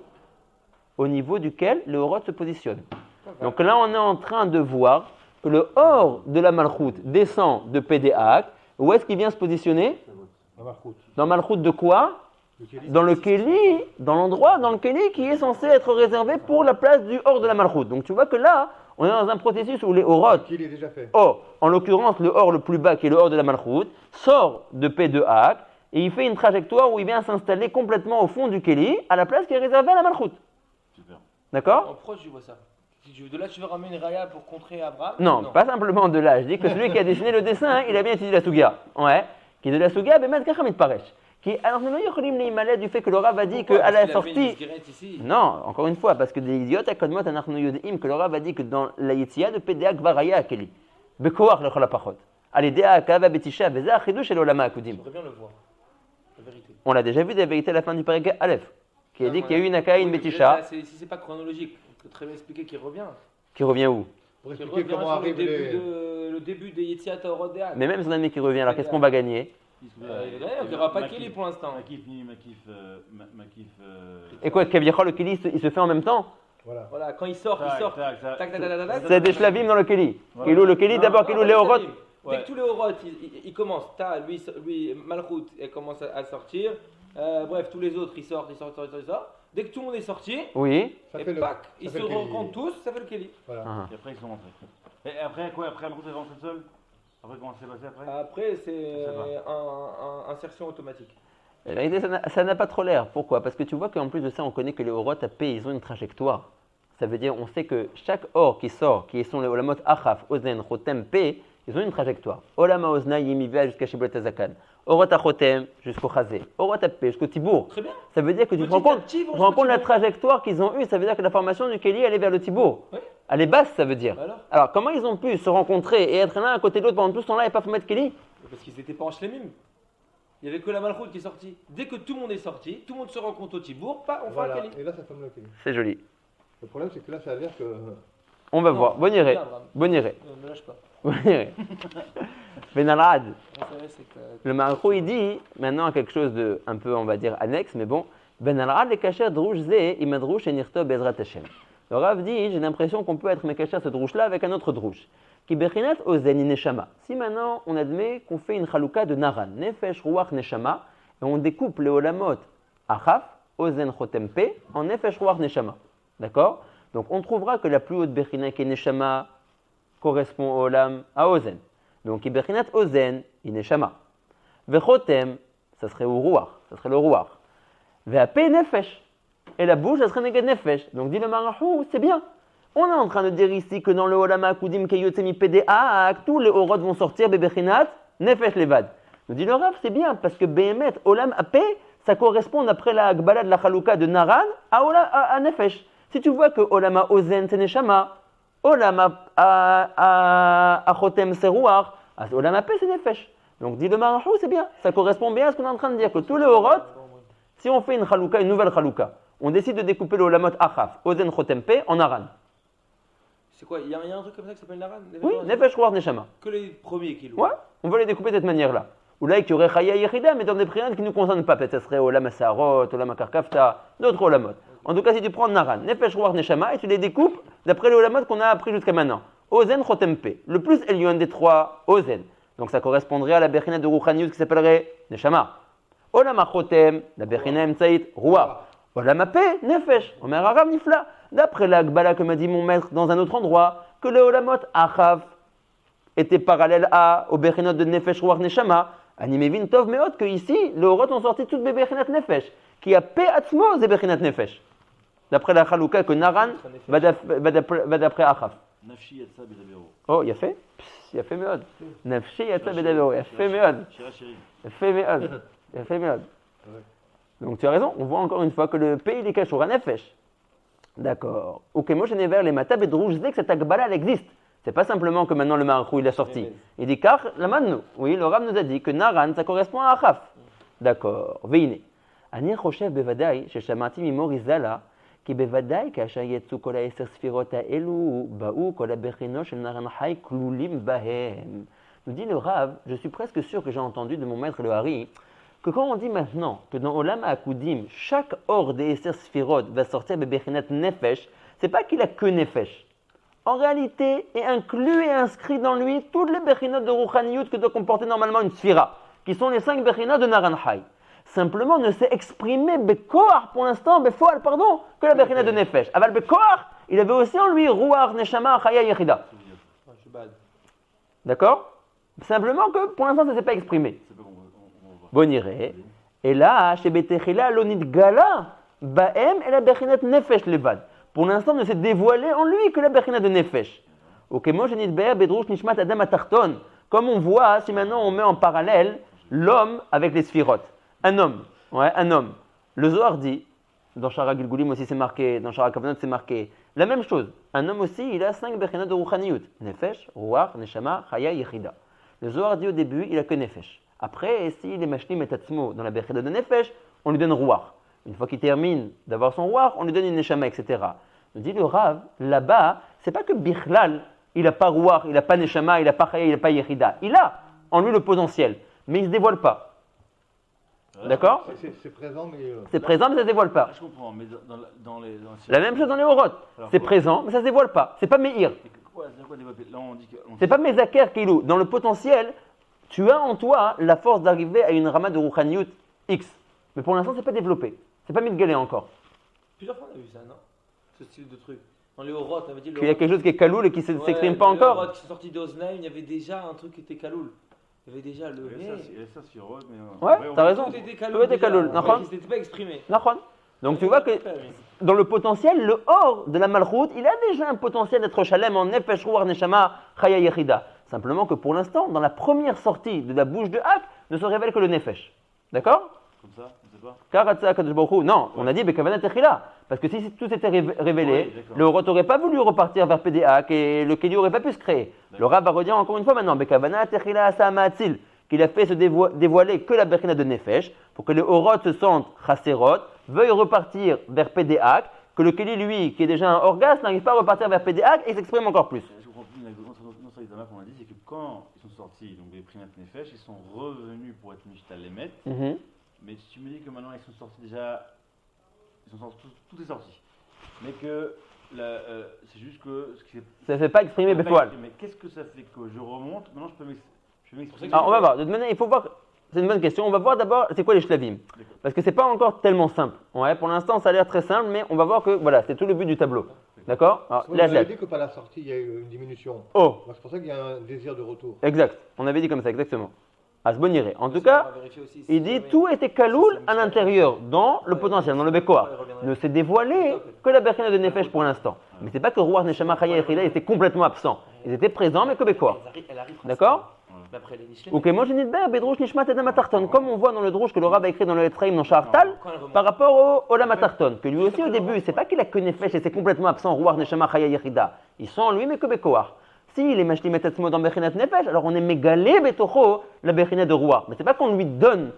au niveau duquel le Horot se positionne. Donc là on est en train de voir que le Or de la Malchut descend de Pédéak. Où est-ce qu'il vient se positionner? La Malchut. Dans Malchut de quoi? Dans le Keli, dans l'endroit dans le Keli qui est censé être réservé pour la place du Or de la Malchut. Donc tu vois que là, on est dans un processus où les Orot, Qui est déjà fait. Or, en l'occurrence le Or le plus bas qui est le Or de la Malchut, sort de P2Ak et il fait une trajectoire où il vient s'installer complètement au fond du Keli à la place qui est réservée à la Malchut. Super. D'accord? En proche, je vois ça. De là, tu veux ramener une raya pour contrer Abraham? Non, pas simplement de là. Je dis que celui qui a dessiné le dessin, il a bien utilisé la Sugia. Ouais. Qui est de la Sugia, ben Kacham et Paresh. Alors nous n'avons du fait que le Rav a dit qu'à la sortie. Non, encore une fois, parce que des idiotes, à Kodmot, que le Rav a dit que dans la Yetzia de Pédéak Varaya Akeli. Bekoach le Cholapachot. Allez, Dea Kava Betisha, Beza Chidouche et l'Olama Akudim. J'aimerais bien le voir. La vérité. On l'a déjà vu des vérités à la fin du Parek Aleph, qui a dit qu'il y a eu une Akaï, une Betisha, Si c'est pas chronologique, on peut très bien expliquer qu'il revient. qui revient où? Pour Qui expliquer revient comment sur le arrive début, les... le début des Yetziat Orot Deak. Mais même si on a mis qui revient, alors qu'est-ce qu'on va gagner? Il n'y aura pas Kelly pour l'instant. Makif ni Makif. Et quoi, Keviachol, le Keli, il se fait en même temps? Voilà. Voilà, quand il sort, il sort. Tac, tac, tac, tac, tac. C'est des shlavim dans le Keli. Voilà. Kilou, le Keli, d'abord, Kilou, les Orot. Dès que tous les Orot, ils commencent, lui, Malchut, elle commence à sortir. Bref, tous les autres, ils sortent. Dès que tout le monde est sorti, Oui. Ça et fait le... pac, ça ils fait se le Kelly. rencontrent tous, ça fait le Kelly. Voilà. Ah. Et après, ils sont rentrés. Et après, quoi? Après, Malchut est rentré seul? Après, comment ça s'est passé après? Après, c'est Je sais un insertion automatique. La vérité, ça n'a pas trop l'air. Pourquoi? Parce que tu vois qu'en plus de ça, on connaît que les Orot AP, ils ont une trajectoire. ça veut dire on sait que chaque or qui sort, qui sont les olamot achaf, ozen, chotem, p, ils ont une trajectoire. Olama ozna yimivia jusqu'à Shibulet Hazakan. Orot achotem jusqu'au chazé. Orot p jusqu'au tibour. Très bien. Ça veut dire que tu te rends compte, tu te rends compte la trajectoire qu'ils ont eue, ça veut dire que la formation du Kéli, elle est vers le tibour. Oui. Elle est basse, ça veut dire. Alors comment ils ont pu se rencontrer et être l'un à côté de l'autre pendant tout ce temps-là et pas mettre Kéli? Parce qu'ils n'étaient pas en shlemim. Il n'y avait que la Malchoute qui est sortie. Dès que tout le monde est sorti, tout le monde se rencontre au Tibour, on fait un Voilà, Kali. et là ça forme le Kali. C'est joli. Le problème c'est que là ça a l'air que. On va Non, voir. Bon iré. bien, Abraham. Bon iré. Ne me lâche pas. Bon iré. Benalad. L'intérêt, c'est que Le Marou, il dit maintenant quelque chose de un peu, on va dire, annexe, mais bon. Benalad le kacher drouche ze, imadrouche et nirto bezrat Hashem. Le Rav dit, j'ai l'impression qu'on peut être mekacher ce drouche-là avec un autre drouche. Qui bechinat ozen neshama. Si maintenant on admet qu'on fait une chalouka de naran, nefesh ruach neshama, et on découpe les olamot achaf, ozen chotem pe, en nefesh ruach neshama. D'accord? Donc on trouvera que la plus haute bechina qui est neshama correspond au olam à ozen. Donc qui bechinat ozen, il neshama. Vechotem, ça serait au ruach, ça serait le ruach. Ve'ape nefesh. Et la bouche, ça serait neged nefesh. Donc dit le marahou, c'est bien. On est en train de dire ici que dans le Olama Kudim Keyotsemi PDA, tous les Orot vont sortir Bebechinat, Nefesh Levad. Nous dit le Rav, c'est bien, parce que Behemet, Olam AP, ça correspond d'après la Agbala de la Chalouka de Naran à Nefesh. Si tu vois que Olama Ozen c'est Neshama, Olama Achotem c'est Ruach, Olama AP c'est Nefesh. Donc dit le Marahou, c'est bien, ça correspond bien à ce qu'on est en train de dire, que tous les Orot, si on fait une Chalouka, une nouvelle Chalouka, on décide de découper le Olamot Achaf, Ozen Chotem Pe en Naran. c'est quoi? Il y a un truc comme ça qui s'appelle Naran? Oui, Nefesh Ruach Neshama. Que les premiers qui louent. Ouais, on va les découper de cette manière-là. Ou là, il y aurait Chaya Yechida, mais dans des prières qui ne nous concernent pas. Peut-être que ce serait Olam Sarot, Olam Karkafta, d'autres Olamot. En tout cas, si tu prends Naran, Nefesh Ruach Neshama, et tu les découpes d'après les Olamot qu'on a appris jusqu'à maintenant. Ozen Chotempe, le plus Elion des trois, Ozen. Donc ça correspondrait à la Bechina de Ruchanius qui s'appellerait Neshama. Olam Chotem, la Bechina Emtsaït, Ruach. Olam Ape, Nefesh, Omer Arav Nifla. D'après la Gbala que m'a dit mon maître dans un autre endroit, que le Olamot Achav était parallèle au Bechinot de Nefesh Ruach Neshama, Animevin Tov Meot, que ici, les Orot ont sorti toutes les Bechinat Nefesh, qui a Pe Atzmo, c'est Bechinat Nefesh. D'après la Chalouka que Naran va d'après Achav. Nafshi Yatsa Bedabero. Oh, il a fait? Il a fait Meod. Nafshi Yatsa Bedabero, il a fait Meod. Shira Shiri. Il a fait Meod. Il a fait Meod. Donc tu as raison, on voit encore une fois que le pays est caché au Nefesh. D'accord. Ok, moi je n'ai vers les matab et rouge que cette agbala elle existe. C'est pas simplement que maintenant le marachou il a sorti. Il dit car la mannou. Oui, le Rav nous a dit que Naran ça correspond à Achaf. D'accord. Veine. Ani choshev bevadai sheshamati mimorizala ki bevadai kasha yetsu kol ha-10 sfirot ha'elu ba'u kol ha-bechino shel Naran hay klulim bahem. Nous dit le Rav, je suis presque sûr que j'ai entendu de mon maître le Hari que quand on dit maintenant que dans Olam HaKudim, chaque or des Esser Sfirot va sortir Bebechinat Nefesh, c'est pas qu'il a que Nefesh. En réalité, est inclus et inscrit dans lui toutes les Bechinot de Ruchaniyut que doit comporter normalement une Sfira, qui sont les 5 Bechinot de Naranchai. Simplement, ne s'est exprimé Bekoar pour l'instant, Befoal, pardon, que la Bechinat de Nefesh. Aval Bekoar, il avait aussi en lui Ruach, Neshama, Chaya, Yechida. Je suis bad. D'accord? Simplement que pour l'instant, ça ne s'est pas exprimé. Bon iré. Et là, chez Betechila, l'onit gala, baem et la bechinat nefesh levad. Pour l'instant, ne s'est dévoilé en lui que la bechinat de nefesh. Ok, moi je n'ai pas bedrouche nishmat adam atarton. Comme on voit, si maintenant on met en parallèle l'homme avec les sphirotes. Un homme, ouais, un homme. Le Zohar dit, dans Shara Gilgulim aussi c'est marqué, dans Shara Kavanot c'est marqué, la même chose. Un homme aussi, il a 5 bechinat de ruchaniyut. Nefesh, ruach, neshama, chaya, yechida. Le Zohar dit au début, il a que nefesh. Après, s'il est mashlim et tatzmo dans la bechida de nefesh, on lui donne ruach. Une fois qu'il termine d'avoir son ruach, on lui donne une neshama, etc. Nous dit le Rav, là-bas, c'est pas que bichlal, il n'a pas ruach, il n'a pas neshama, il n'a pas chaya, il n'a pas yechida. Il a en lui le potentiel, mais il ne se dévoile pas. D'accord? C'est présent, mais. C'est présent, mais ça ne se dévoile pas. Ah, je comprends, mais dans les. La même chose dans les orot. C'est présent, mais ça ne se dévoile pas. C'est pas meir. C'est quoi développer? Là, on dit que. C'est pas mezaker kilou. Dans le potentiel, tu as en toi la force d'arriver à une rama de ruchaniyut X. Mais pour l'instant, c'est pas développé. C'est pas mitgalé encore. Plusieurs fois on a vu ça, non? Ce style de truc. Dans les Horot, on avait dit le Il y a quelque chose qui est kaloul et qui ne s'exprime pas Les encore. Horot qui sont sortis d'Oznaï, il y avait déjà un truc qui était kaloul. Il y avait déjà le. Il y a ça sur Rod, mais. Ouais, t'as raison. Tout était Tout était kaloul, déjà. nachon. Il s'était pas exprimé. Nachon. Donc tu vois que dans le potentiel, le or de la malchoute, il a déjà un potentiel d'être shalem en nefesh ruach neshama chaya yechida. Simplement que pour l'instant, dans la première sortie de la bouche de Hak, ne se révèle que le nefesh. D'accord? Comme ça, on sait pas. Karatza Kadosh Baruch Hu. Non, on a dit Bekavanat Techila. Parce que si tout s'était révélé, Oui, d'accord. le Horot n'aurait pas voulu repartir vers PDAC et le Kéli n'aurait pas pu se créer. Le Rav va redire encore une fois maintenant Bekavanat Techila Asa Ma'atzil, qu'il a fait se dévoiler que la Bechina de Nefesh, pour que les Horot se sentent Chaserot, veuillent repartir vers PDAC, que le Kéli, lui, qui est déjà un orgasme, n'arrive pas à repartir vers PDAC et s'exprime encore plus. Je comprends plus. Notre Isama qu'on a dit, c'est que quand ils sont sortis, donc les Prinat Nefesh, ils sont revenus pour être Mishtal Lemet. Mais si tu me dis que maintenant ils sont sortis déjà, tout est sorti. Mais que c'est juste que ce qui est. Ça ne fait pas exprimer Befoual. Mais qu'est-ce que ça fait que je remonte? Maintenant je peux m'exprimer. Alors on va voir. De toute manière, il faut voir. C'est une bonne question. On va voir d'abord c'est quoi les shlavim. Parce que c'est pas encore tellement simple. Ouais, pour l'instant, ça a l'air très simple, mais on va voir que voilà, c'est tout le but du tableau. D'accord? Alors, Vous avez dit que par la sortie, il y a eu une diminution. Oh, Moi, c'est pour ça qu'il y a un désir de retour. exact. On avait dit comme ça, exactement. Asboniré. En tout cas, il dit tout était kaloul à l'intérieur, dans le potentiel, dans le Bekoar. Ne s'est dévoilé que la Bechina de Nefesh pour l'instant. Mais c'est pas que Ruach Neshama Chaya Echida était complètement absent. Ils étaient présents, mais que Bekoar. D'accord? Ou que moi je Bedrouche Nishmat Edam Atarton, comme on voit dans le Drouche que le Rav a écrit dans le Ephraim dans Shartal, par rapport au Olam Atarton, que lui aussi au début, c'est pas qu'il a que Nefesh et c'est complètement absent, Ruach Neshama Chaya Yechida. Ils sont en lui, mais que Bekoar. Si les Mashlim et Tatzmo dans Bechinat Nefesh, alors on est mégalé Betocho, la Bechinat de Ruach. Mais c'est pas qu'on lui donne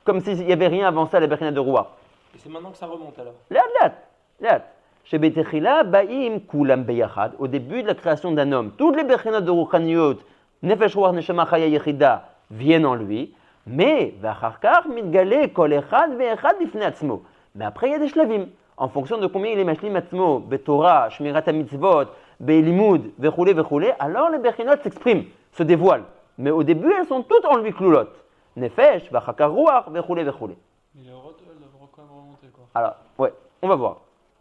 comme s'il n'y avait rien avant ça, la Bechinat de Ruach. Et c'est maintenant que ça remonte alors. Là. Chez Betechila, Baïm Kulam Beyachad, au début de la création d'un homme, toutes les Bechinat de Ruchaniot, Nefesh Ruach Neshama Chaya Yechida, viennent en lui, mais Vacharkar Mitgale Kol Echad Ve'echad Bifnei Atzmo. Mais après, il y a des shlavim. En fonction de combien il est Mashlim Atzmo, Betorah, Shmirat HaMitzvot, Be'limud, Vechoulé, alors les Bechinot s'expriment, se dévoilent. Mais au début, elles sont toutes en lui cloulot. Nefesh, Vachakar Ruach, Vechoulé. Mais les Horot, elles doivent quand même remonter quoi. Alors, ouais, on va voir.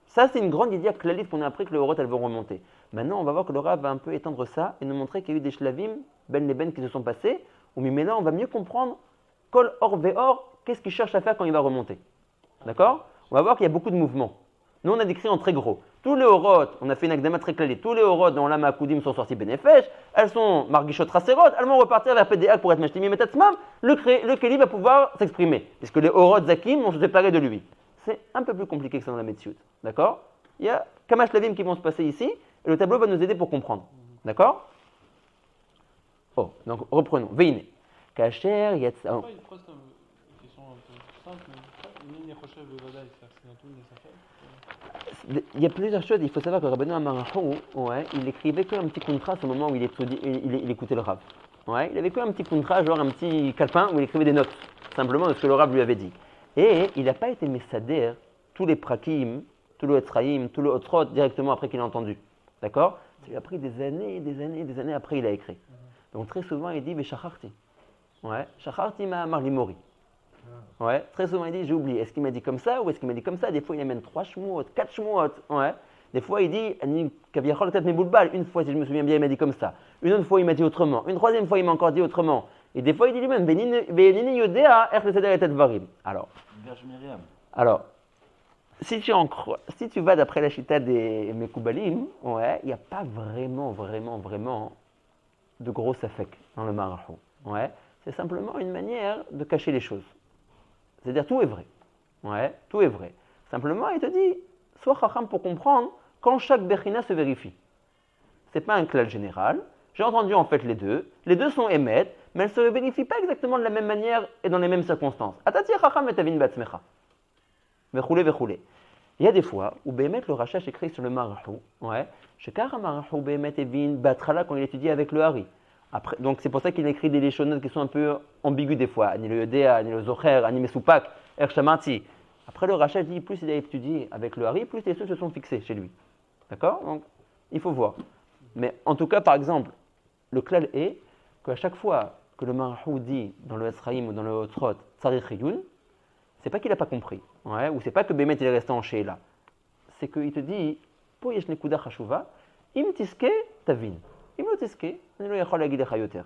Ça, c'est une grande idée clalique qu'on a appris que les Horot, elles vont remonter. Maintenant, on va voir que le Rav va un peu étendre ça et nous montrer qu'il y a eu des shlavim, ben les ben qui se sont passés, ou maintenant, on va mieux comprendre Kol Or Ve'or, qu'est-ce qu'il cherche à faire quand il va remonter. D'accord? On va voir qu'il y a beaucoup de mouvements. Nous, on a décrit en très gros. Tous les Horot, on a fait une akdama très clalique, tous les Horot dans l'Ama Akoudim sont sortis Benefesh, elles sont Margishot Raserot, elles vont repartir vers PDA pour être Mashlimim et Tatzmam, le Kéli va pouvoir s'exprimer, puisque les Horot Zakim vont se séparer de lui. C'est un peu plus compliqué que ça dans la Metsiout. D'accord? Il y a Kamash Lavim qui vont se passer ici, et le tableau va nous aider pour comprendre. D'accord? Oh, donc reprenons. Veine. Kacher Yatsa. Pourquoi il pose une question un peu simple, mais Nini Rochev de Vadaï, c'est dans tout le Nesafel. Il y a plusieurs choses. Il faut savoir que Rabbeinu Amaracho, ouais, il écrivait qu'un petit contrat au moment où il écoutait le Rav. Ouais, il avait qu'un petit contrat, genre un petit calepin où il écrivait des notes, simplement de ce que le Rav lui avait dit. Et il n'a pas été messader tous les prakim, tout le Etzraïm, tout le Otrot directement après qu'il a entendu. D'accord? Ça lui a pris des années après il a écrit. Donc très souvent il dit Shacharti. Ouais, Shacharti ma marlimori. Ouais, très souvent il dit j'ai oublié. Est-ce qu'il m'a dit comme ça ou est-ce qu'il m'a dit comme ça? Des fois il amène 3 shmuot, 4 shmuot. Ouais. Des fois il dit Kaviachol peut-être mes boulbal. Une fois si je me souviens bien il m'a dit comme ça. Une autre fois il m'a dit autrement. Une troisième fois il m'a encore dit autrement. Et des fois il dit lui-même Benini Yodea er le et varim. Alors, si tu vas d'après la chita des Mekoubalim, ouais, il n'y a pas vraiment de gros affect dans le Marachou. Ouais, c'est simplement une manière de cacher les choses. C'est-à-dire tout est vrai. Ouais, tout est vrai. Simplement, il te dit, sois chacham pour comprendre quand chaque bechina se vérifie. C'est pas un klal général. J'ai entendu en fait les deux sont émet, mais elles ne se vérifient pas exactement de la même manière et dans les mêmes circonstances. Atati chacham et tavin batzmecha. Vechoulé. Il y a des fois où Bémet le Rachash écrit sur le Marachou, ouais, Shekar Marachou Bémet Evin Batrala quand il étudie avec le Hari. Après, donc c'est pour ça qu'il écrit des léchonotes qui sont un peu ambigus des fois, Ani le Yodea, Ani le Zocher, Ani Mesupak, Ershamati. Après le Rachash dit plus il a étudié avec le Hari, plus les choses se sont fixées chez lui. D'accord? Donc il faut voir. Mais en tout cas, par exemple, le klal est qu'à chaque fois que le Marachou dit dans le Esraïm ou dans le Otrot, Tsarich Riyun, c'est pas qu'il n'a pas compris, ouais, ou c'est pas que Bémet il est resté en Sheila. C'est qu'il te dit, Po yesh nekuda chashuva, im tiske tavin. Im lo tiske, ani lo yachol hagid lecha yoter.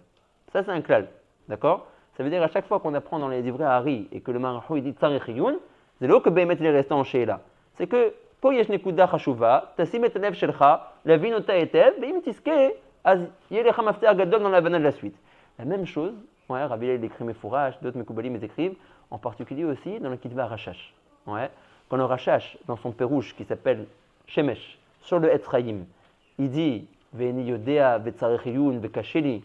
Ça c'est un klal, d'accord? Ça veut dire à chaque fois qu'on apprend dans les livrets Hari et que le Marachou il dit Tsarich Riyun, C'est là que Bémet il est resté en Sheila. C'est que, פה יש נקודה חשובה, תשים את הלב שלך, להבין אותה היטב, ואם תזכה, אז יהיה לך מפתח גדול dans l'abana de la suite. La même chose, ouais, Rabbi il écrit Mefourash, d'autres Mekoubalim ils écrivent, en particulier aussi dans le Kitva Rashash. Ouais. Quand le Rashash, dans son pérouche qui s'appelle Shemesh, sur le Etzraïm, il dit Ve'eni yodea ve'tzarechiyun ve'kasheli,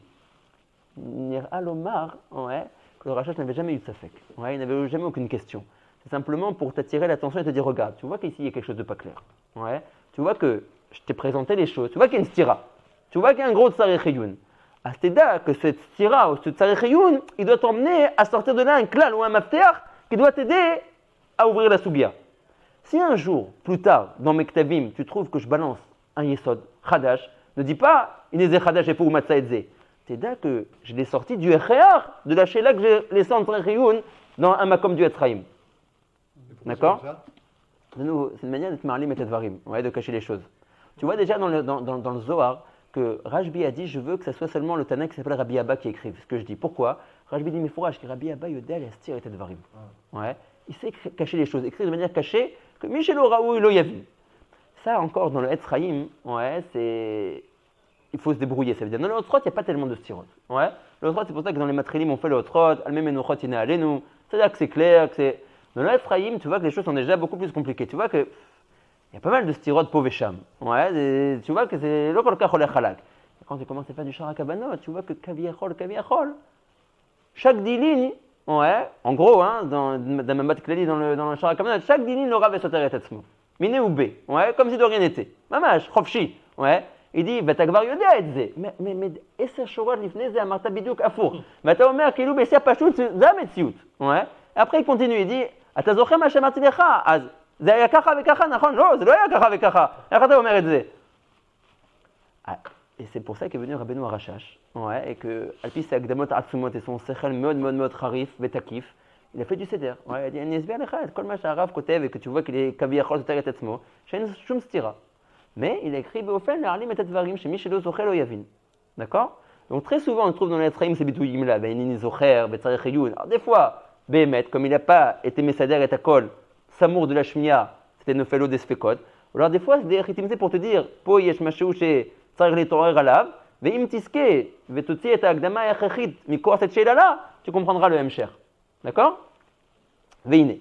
Nir'a lomar, ouais, que le Rashash n'avait jamais eu de safek. Ouais, il n'avait jamais aucune question. C'est simplement pour t'attirer l'attention et te dire regarde, tu vois qu'ici il y a quelque chose de pas clair. Ouais. Tu vois que je t'ai présenté les choses, tu vois qu'il y a une stira, tu vois qu'il y a un gros tsarechiyun. À Steda, que cette stira ou ce tsarechiyun, il doit t'emmener à sortir de là un klal ou un mafteach qui doit t'aider à ouvrir la sugia. Si un jour, plus tard, dans mes ktavim, tu trouves que je balance un yesod, chadash, ne dis pas ineze chadash et pour matzaedze. Steda que je l'ai sorti du echéar, de la sheila que j'ai laissé en tsarechiyun dans un makom du Etzraïm. D'accord? De nouveau, c'est une manière d'être marlim et tedvarim, ouais, de cacher les choses. Tu vois déjà dans le Zohar que Rajbi a dit je veux que ce soit seulement le Tana qui s'appelle Rabbi Abba qui écrive. Ce que je dis. Pourquoi? Rajbi dit mais fourrage que Rabbi Abba yodea l'estir et tedvarim. Ouais. Il sait cacher les choses, écrire de manière cachée que Michelo Raoui lo yavin. Ça encore dans le Etzraïm, ouais, c'est. Il faut se débrouiller. Ça veut dire dans le Hotrot, il n'y a pas tellement de stirot. Ouais. Le Hotrot, c'est pour ça que dans les matrilim on fait le Hotrot, Almem Enochot Ina Alenu. C'est-à-dire que c'est clair, que c'est. Dans le Ephraïm, tu vois que les choses sont déjà beaucoup plus compliquées. Tu vois que il y a pas mal de styrot povesham. Ouais, tu vois que c'est le kolka cholech halak. Quand tu commences à faire du charakabanot, tu vois que kaviachol, chaque dilin, ouais, en gros, hein, dans Mamat Klali, dans le charakabanot, chaque dilin l'aura vesoter et etzmo. Miné ou B, ouais, comme si de rien n'était. Mamash, chofshi, ouais. Il dit, ותגבר יודע את זה. 10 שורות לפני זה אמרת בדיוק הפוך. ואתה אומר, כאילו בשיא הפשוט, זה המציאות. Après, il continue, il dit, אתה זוכר מה שאמרתי לך, אז זה היה ככה וככה, נכון? לא, זה לא היה ככה וככה. איך אתה אומר את זה? Et c'est pour ça qu'est venu Rabbeinu Arashash, ouais, et que, Alpi, c'est Akdamot Atzumot et son sechel מאוד חריף וtakif, il a fait du seder. Ouais, il a dit, אני אסביר לך את כל מה שהרב כותב, et que tu vois qu'il est כביכול סותר את עצמו, שאין שום סתירה. Mais il a écrit באופן להעלים את הדברים שמי שלא זוכר לא יבין. D'accord? Donc très souvent on trouve dans les Ephraïm ces bitou là, ואינני זוכר, וצריך עיון. Alors des fois, באמת, comme il n'a pas été מסדר את הכל, סמור de la shmiya, c'était נופלו דספקות. Alors des fois c'est des חיתימתי pour te dire, פה יש משהו שצריך להתעורר עליו, ואם תזכה ותוציא את ההקדמה ההכרחית מכוח cette שאלה, tu comprendras le המשך. D'accord? והנה.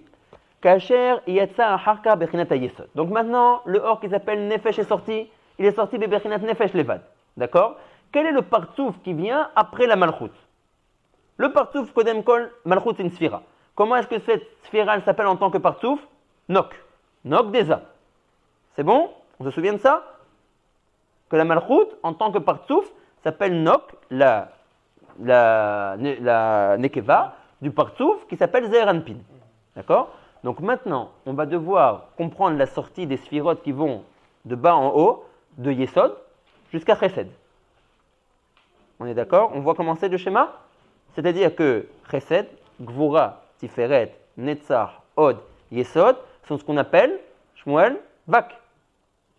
Kacher yatsa harka bechinat hayesod. Donc maintenant, le or qui s'appelle Nefesh est sorti. Il est sorti de bechinat Nefesh levad. D'accord? Quel est le partsouf qui vient après la malchut? Le partsouf kodem kol malchut c'est une sphira. Comment est-ce que cette sphira elle s'appelle en tant que partsouf? Nok. Nok deza. C'est bon? On se souvient de ça? Que la malchut en tant que partsouf s'appelle Nok, la nekeva du partsouf qui s'appelle Zeranpin. D'accord? Donc maintenant, on va devoir comprendre la sortie des sphirotes qui vont de bas en haut, de Yesod jusqu'à Chesed. On est d'accord? On voit commencer le schéma? C'est-à-dire que Chesed, Gvura, Tiferet, Netzach, Od, Yesod sont ce qu'on appelle, Shmuel, Vak.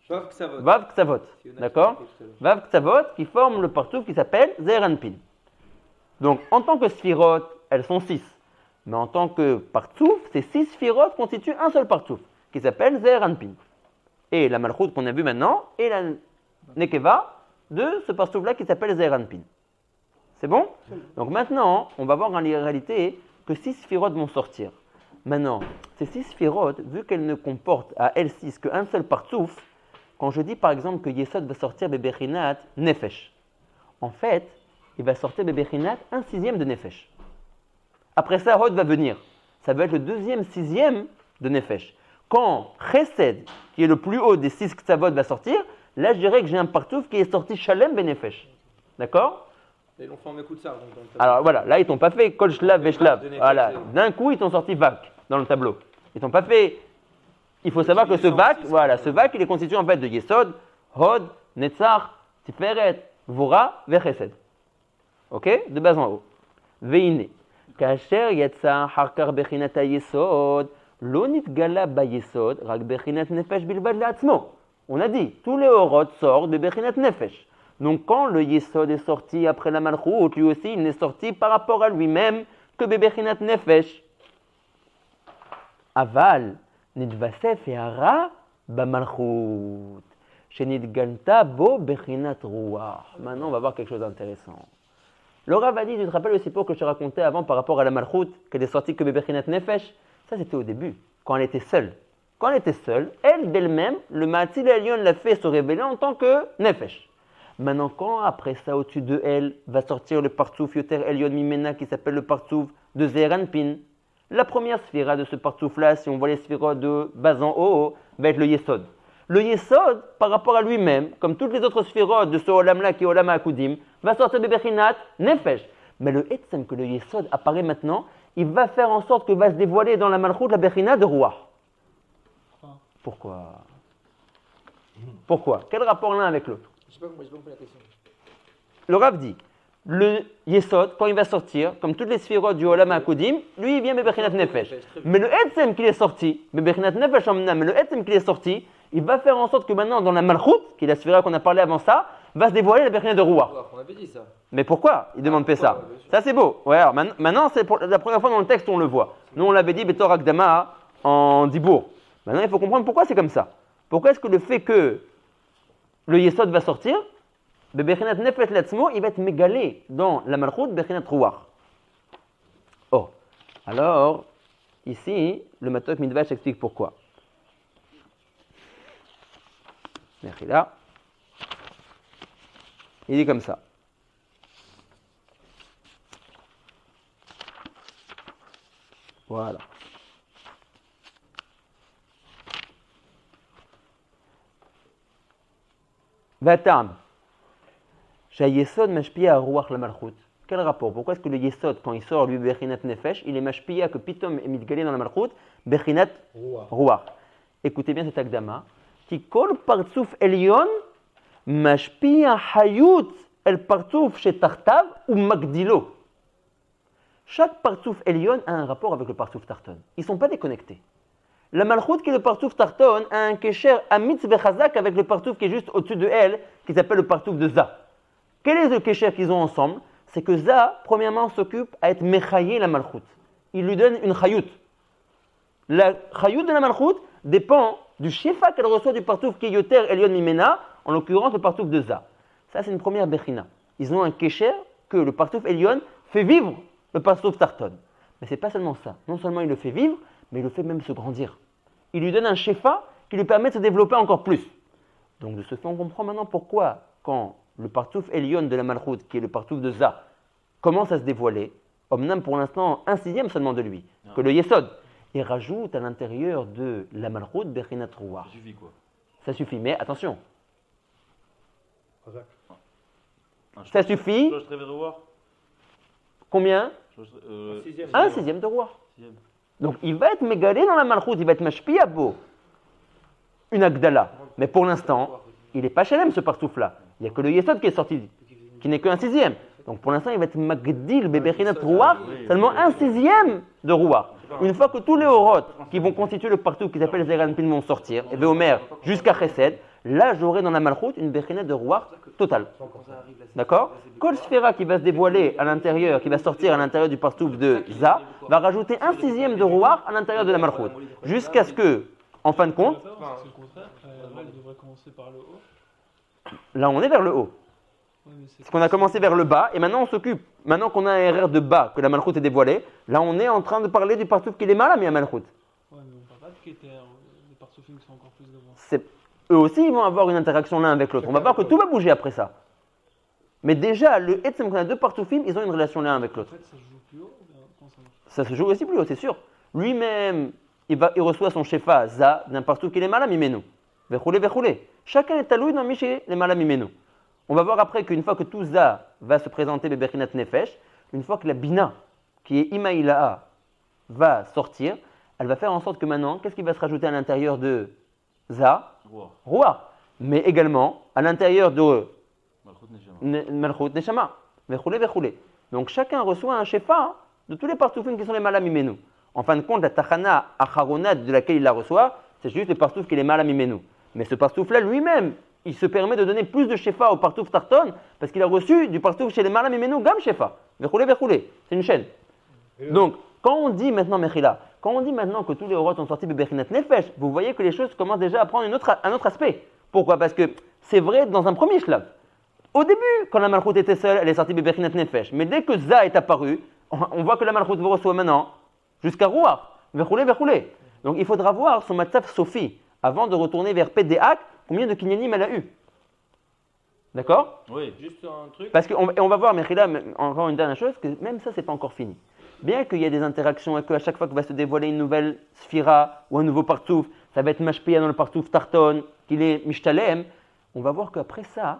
Vav Ksavot. D'accord? Vav Ksavot qui forment le partouf qui s'appelle Zeranpin. Donc en tant que sphirotes, elles sont 6. Mais en tant que partsouf, ces 6 sphirotes constituent un seul partsouf, qui s'appelle Zeranpin. Et la malchut qu'on a vu maintenant est la nekeva de ce partsouf-là qui s'appelle Zeranpin. C'est bon? Donc maintenant, on va voir en réalité que 6 sphirotes vont sortir. Maintenant, ces 6 sphirotes, vu qu'elles ne comportent à elles 6 qu'un seul partsouf, quand je dis par exemple que Yesod va sortir Bebechinat Nefesh, en fait, il va sortir Bebechinat 1/6 de Nefesh. Après ça, Hod va venir. Ça va être le 2e 6e de Nefesh. Quand Chesed, qui est le plus haut des 6 Ksavot, va sortir, là je dirais que j'ai un partouf qui est sorti Shalem Benefesh. D'accord? Ils l'ont fait en Mekoutsar. Alors voilà, là ils t'ont pas fait Kol Shlav Veshlav. Voilà, d'un coup ils t'ont sorti Vak dans le tableau. Ils t'ont pas fait. Il faut savoir que ce Vak, voilà, ce Vak il est constitué en fait de Yesod, Hod, Netzach, Tiferet, Vora, Vechesed. Ok? De bas en haut. Veine. כאשר יצא אחר כך בחינת היסוד, לא נתגלה ביסוד, רק בחינת נפש בלבד לעצמו. On a dit, tous les orotes sortent de בחינת נפש. Donc quand le yesod est sorti après la malchut, lui aussi il n'est sorti par rapport à lui-même que בבחינת נפש. Aval, nidvasef et hara bamalchut. Shenidganta bo bechinat ruach. Maintenant, on va voir quelque chose d'intéressant. Le Rav a dit, tu te rappelles le sipo que je te racontais avant par rapport à la malchut, qu'elle est sortie que bechinat nefesh? Ça, c'était au début, quand elle était seule. Quand elle était seule, elle d'elle-même, le Mahatzil Elyon l'a fait se révéler en tant que nefesh. Maintenant, quand après ça, au-dessus de elle, va sortir le partsouf Yoter Elyon Mimena qui s'appelle le partsouf de Zeranpin, la première sphira de ce partsouf-là, si on voit les sphirotes de bas en haut, va être le Yesod. Le Yesod, par rapport à lui-même, comme toutes les autres sphirotes de ce Olam-là qui est Olam HaKudim, va sortir Bebechinat Nefesh. Mais le Etzem que le Yesod apparaît maintenant, il va faire en sorte que va se dévoiler dans la Malchut la Bechinat de Roi. Pourquoi? Pourquoi? Quel rapport l'un avec l'autre? Je sais pas, moi, j'ai pas compris la question. Le Rav dit, le Yesod, quand il va sortir, comme toutes les sphirotes du Olam HaKudim, lui, il vient Bebechinat Nefesh. Mais le Etzem qu'il est sorti, Bebechinat Nefesh Amna, mais le Etzem qu'il est sorti, il va faire en sorte que maintenant, dans la Malchut, qui est la sphira qu'on a parlé avant ça, va se dévoiler la Bechinat de Roi. On avait dit ça. Mais pourquoi? Il demande ça. Ça, c'est beau. Ouais, alors, maintenant, c'est pour la première fois dans le texte où on le voit. Nous, on l'avait dit, Betor Akdama en Dibour. Maintenant, il faut comprendre pourquoi c'est comme ça. Pourquoi est-ce que le fait que le Yesod va sortir, Bechinat Nefesh Latzmo, il va être mégalé dans la Malchut, Bechinat Ruach. Oh, alors, ici, le Matok Midvash explique pourquoi. Merci là. Il dit comme ça. Voilà. Vatam. Shayesod mashpia ruach la malchut. Quel rapport? Pourquoi est-ce que le Yesod, quand il sort lui bechinat nefesh, il est mashpia que pitom est mitgalé dans la malchut, bechinat ruach? Écoutez bien cet akdama. Ki kol partsouf elyon mashpia hayut el partsouf shetartav ou magdilo. Chaque partsouf elyon a un rapport avec le partsouf tarton. Ils ne sont pas déconnectés. La malchut qui est le partsouf tarton a un kesher amitz vechazak avec le partsouf qui est juste au-dessus de elle, qui s'appelle le partsouf de Za. Quel est le kesher qu'ils ont ensemble? C'est que Za, premièrement, s'occupe à être mechaye la malchut. Il lui donne une chayut. La chayut de la malchut dépend du shefa qu'elle reçoit du partsouf qui est yoter elyon mimena, en l'occurrence le partsouf de Za. Ça, c'est une première bechina. Ils ont un kesher que le partsouf elyon fait vivre le partsouf tarton. Mais ce n'est pas seulement ça. Non seulement il le fait vivre, mais il le fait même se grandir. Il lui donne un shefa qui lui permet de se développer encore plus. Donc de ce fait, on comprend maintenant pourquoi, quand le partsouf elyon de la malchut, qui est le partsouf de Za, commence à se dévoiler, omnam pour l'instant 1/6 seulement de lui, que le Yesod, il rajoute à l'intérieur de la malchut bechinat ruach. Ça suffit quoi? Ça suffit, mais attention, Razak. ça suffit, Je te réveille voir. combien? Sixième. 1/6 de roi. Sixième. Donc il va être mégalé dans la malchut, il va être mashpia bo, une agdala. Mais pour l'instant, il n'est pas chelem ce partsouf-là. Il n'y a que le Yesod qui est sorti, qui n'est qu'un 1/6. Donc pour l'instant, il va être magdil bebechinat ruach, seulement 1/6 de ruach. Une fois que tous les orotes qui vont constituer le partsouf qui s'appelle Zeranpin vont sortir, et Veomer jusqu'à Chesed, là j'aurai dans la malchut une bechinat de ruach totale. D'accord? Kol sphera qui va se dévoiler à l'intérieur, qui va sortir à l'intérieur du partsouf de Za, va rajouter 1/6 de ruach à l'intérieur de la malchut. Jusqu'à ce que, en fin de compte, C'est le contraire. Il devrait commencer par le haut. là on est vers le haut. Ouais, mais c'est Parce qu'on a commencé vers le bas, et maintenant on s'occupe, maintenant qu'on a un RR de bas, que la malchut est dévoilée, là on est en train de parler du partsouf qui est mal à mi à malchut. Ouais, mais on parle pas de Keter. Les partsoufim qui sont encore plus devant. C'est- Eux aussi ils vont avoir une interaction l'un avec l'autre. On va voir que tout va bouger après ça. Mais déjà, le Etzem, qu'on a deux partsoufim, ils ont une relation l'un avec En l'autre. fait, ça se joue plus haut. Mais comment ça marche? Ça se joue aussi plus haut, c'est sûr. Lui-même, il reçoit son shefa, Za, d'un partsouf qui est mal à mimenu. Vechoulé, vechoulé. Chacun est alloué dans Miché, les mal à mimenu. On va voir après qu'une fois que tout Za va se présenter Bebechinat Nefesh, une fois que la Bina, qui est Imaïla'a, va sortir, elle va faire en sorte que maintenant, qu'est-ce qui va se rajouter à l'intérieur de Za? Roi. Roi. Mais également, à l'intérieur de Malchut Neshama. Malchut Neshama. Vechoulé, vechoulé. Donc chacun reçoit un shefa de tous les partsoufim qui sont les malam imenu. En fin de compte, la tachana acharonat de laquelle il la reçoit, c'est juste le partsouf qui est les malam imenu. Mais ce partsouf-là lui-même, il se permet de donner plus de shefa au partsouf tarton parce qu'il a reçu du partsouf chez les malam imenu gam shefa. Vechoulé, vechoulé. C'est une chaîne. Donc, quand on dit maintenant, Mechila, quand on dit maintenant que tous les Orot sont sortis de Bechinat Nefesh, vous voyez que les choses commencent déjà à prendre un autre aspect. Pourquoi? Parce que c'est vrai dans un premier shlav. Au début, quand la Malchut était seule, elle est sortie de Bechinat Nefesh. Mais dès que Za est apparu, on voit que la Malchut vous reçoit maintenant jusqu'à Ruach, verroulé. Donc il faudra voir son Matzav Sophie avant de retourner vers Pédéak, combien de Kinyanim elle a eu. D'accord? Oui. Juste un truc. Parce qu'on va voir, Mechila, encore une dernière chose, que même ça, c'est pas encore fini. Bien qu'il y ait des interactions et qu'à chaque fois qu'il va se dévoiler une nouvelle sphira ou un nouveau partouf, ça va être mashpia dans le partouf tarton, qu'il est mishtalem, on va voir qu'après ça,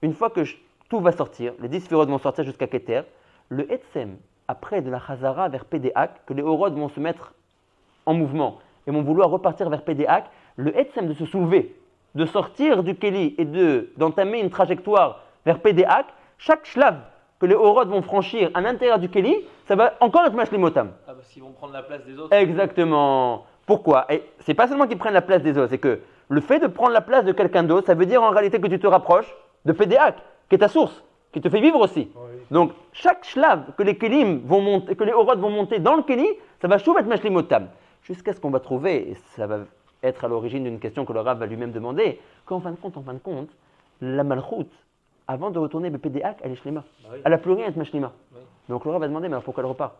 une fois que tout va sortir, les 10 sphirot vont sortir jusqu'à Keter, le Etsem, après de la Chazara vers Pédéak, que les Orod vont se mettre en mouvement et vont vouloir repartir vers Pédéak, le Etsem de se soulever, de sortir du Kéli et d'entamer une trajectoire vers Pédéak, chaque shlav que les Orod vont franchir à l'intérieur du Kéli, ça va encore être Mashlemotam. Ah, parce qu'ils vont prendre la place des autres. Exactement. Pourquoi? Et c'est pas seulement qu'ils prennent la place des autres, c'est que le fait de prendre la place de quelqu'un d'autre, ça veut dire en réalité que tu te rapproches de Pédéak, qui est ta source, qui te fait vivre aussi. Oui. Donc, chaque shlav que les Kélim vont monter, que les Orod vont monter dans le Kéli, ça va chouv être Mashlemotam. Jusqu'à ce qu'on va trouver, et ça va être à l'origine d'une question que le Rav va lui-même demander, qu'en fin de compte, la Malchut, avant de retourner Pédéak, elle est Shlema. Bah oui. Elle n'a plus rien à être Mashlema. Oui. Donc le Rav va demander, mais alors pourquoi elle repart?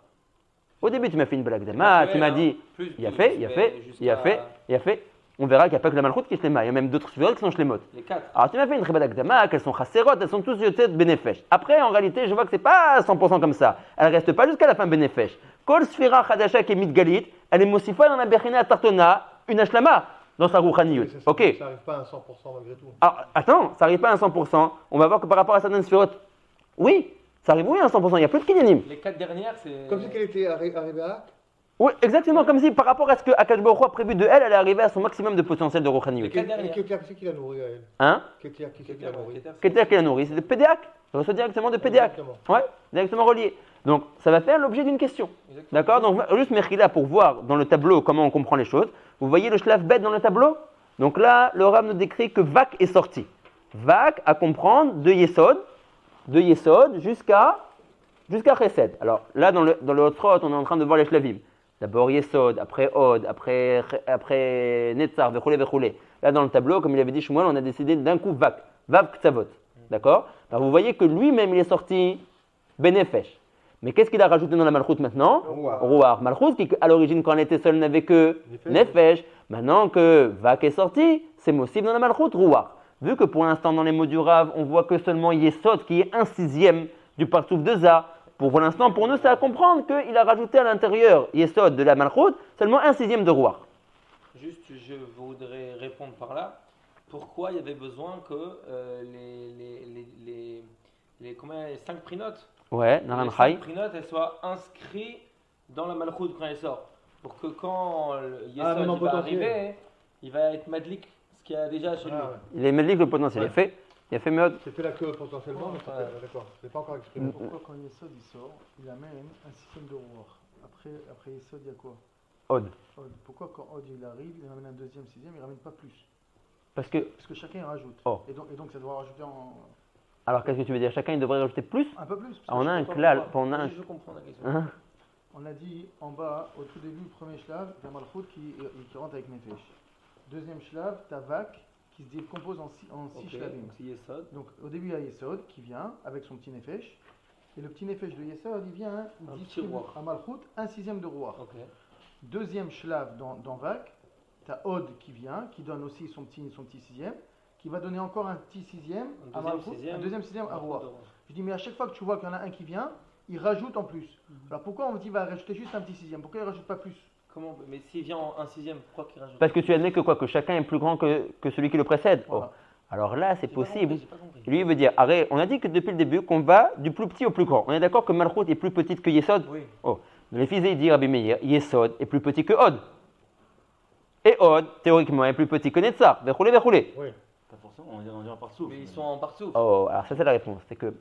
Au début, tu m'as fait une blague d'Ama, tu m'as dit, il a fait. On verra qu'il n'y a pas que la Malchut qui est Shlema, il y a même d'autres sphérot qui sont Shlemot. Les 4. Alors tu m'as fait une très blague d'Ama, qu'elles sont Chasserot, elles sont tous Yotet Benefesh. Après, en réalité, je vois que c'est pas 100% comme ça. Elle ne reste pas jusqu'à la fin Benefesh. Kol Sphira Chadasha qui est Midgalit, elle est Mosifa dans la Bechina Tartona, une Ashlama dans sa Rouchaniyut. Ça Ok. n'arrive pas à 100% malgré tout. Alors, attends, ça n'arrive pas à 100%. On va voir que par rapport à certaines sphérot, oui, ça arrive oui à 100%, il n'y a plus de Kinyanim. Les 4 dernières, c'est. Comme si qu'elle était arrivée à Oui, exactement, comme si par rapport à ce que Akash Baruch Hu a prévu de elle, elle est arrivée à son maximum de potentiel de Les Rouchaniyut. 4 dernières. Keter, qui c'est qui l'a nourri à elle Hein? Keter, qui c'est qui l'a nourri Keter qui la nourrit, c'est de Pédéak. Elle reçoit directement de Pédéak. Exactement. Ouais, directement relié. Donc, ça va faire l'objet d'une question. Exactement. D'accord? Donc, juste Mechila pour voir dans le tableau comment on comprend les choses. Vous voyez le shlav bet dans le tableau? Donc là, le Rav nous décrit que Vak est sorti. Vak à comprendre de Yesod jusqu'à Chesed. Alors là, dans le Hotrot, on est en train de voir les shlavim. D'abord Yesod, après Od, après Netzar, verroulé. Là, dans le tableau, comme il avait dit Shmuel, on a décidé d'un coup Vak. Vav Ktsavot. D'accord? Alors vous voyez que lui-même, il est sorti Benefesh. Mais qu'est-ce qu'il a rajouté dans la Malchut maintenant? Ruach. Malchut, qui à l'origine, quand elle était seule, n'avait que Nefesh. Maintenant que Vak est sorti, c'est Mossib dans la Malchut, Ruach. Vu que pour l'instant, dans les mots du Rav, on voit que seulement Yesod, qui est 1/6 du partouf de Za. Pour l'instant, pour nous, c'est à comprendre qu'il a rajouté à l'intérieur Yesod de la Malchut seulement 1/6 de Ruach. Juste, je voudrais répondre par là. Pourquoi il y avait besoin que les 5 prinotes, Ouais, les Naran 5 Chai. prinotes, elles soient inscrites dans la Malchut quand elle sort. Pour que quand Yesod Ah, mais non, il va potentiel. arriver, il va être Madlik, ce qu'il y a déjà chez lui. Ah, ouais. Il est médic le potentiel. Ouais. Il a fait Meod. C'est fait la queue potentiellement, mais Ouais. d'accord, c'est pas encore exprimé. Pourquoi quand Yesod il sort, il amène un système de Ruach. Après Yesod, il y a quoi? Od. Od. Pourquoi quand Od il arrive, il ramène un deuxième, sixième, il ramène pas plus? Parce que, Parce que chacun il rajoute. Oh. Et donc ça doit rajouter alors qu'est-ce que tu veux dire? Chacun, il devrait rajouter plus? un peu plus. parce que Ah, on a un chacun- klal, on a un. Je comprends la question. Hein? On a dit en bas, au tout début, premier shlav, il y a Malchut qui rentre avec Nefesh. Deuxième shlav, t'as Vak qui se décompose en six Ok, shlavim. donc c'est Yesod. Donc au début, il y a Yesod qui vient avec son petit Nefesh. Et le petit Nefesh de Yesod, il vient, il Un petit distribue Ruach. à Malchut 1/6 de Ruach. Ok. Deuxième shlav dans Vak, t'as Od qui vient, qui donne aussi son petit sixième, qui va donner encore un petit sixième à Malchut, un deuxième sixième à Ruach. Je dis, mais à chaque fois que tu vois qu'il y en a un qui vient, il rajoute en plus. Alors pourquoi on dit qu'il va rajouter juste un petit sixième? Pourquoi il ne rajoute pas plus? Comment Mais s'il vient en 1/6, pourquoi qu'il rajoute? Parce que tu admets que quoi? Que chacun est plus grand que celui qui le précède. Voilà. Oh. Alors là, c'est J'ai pas possible. compris, j'ai pas compris. Lui, il veut dire, arrête, on a dit que depuis le début, qu'on va du plus petit au plus grand. On est d'accord que Malchut est plus petite que Yesod? Oui. Oh. Les fils il dit Rabbi Meir, Yesod est plus petit que Od. Et Od, théoriquement, est plus petit que Netzar. Verroulé. Oui. Pas forcément, on dit en partout. Mais ils sont en partout. Oh, alors ça c'est la réponse. C'est que,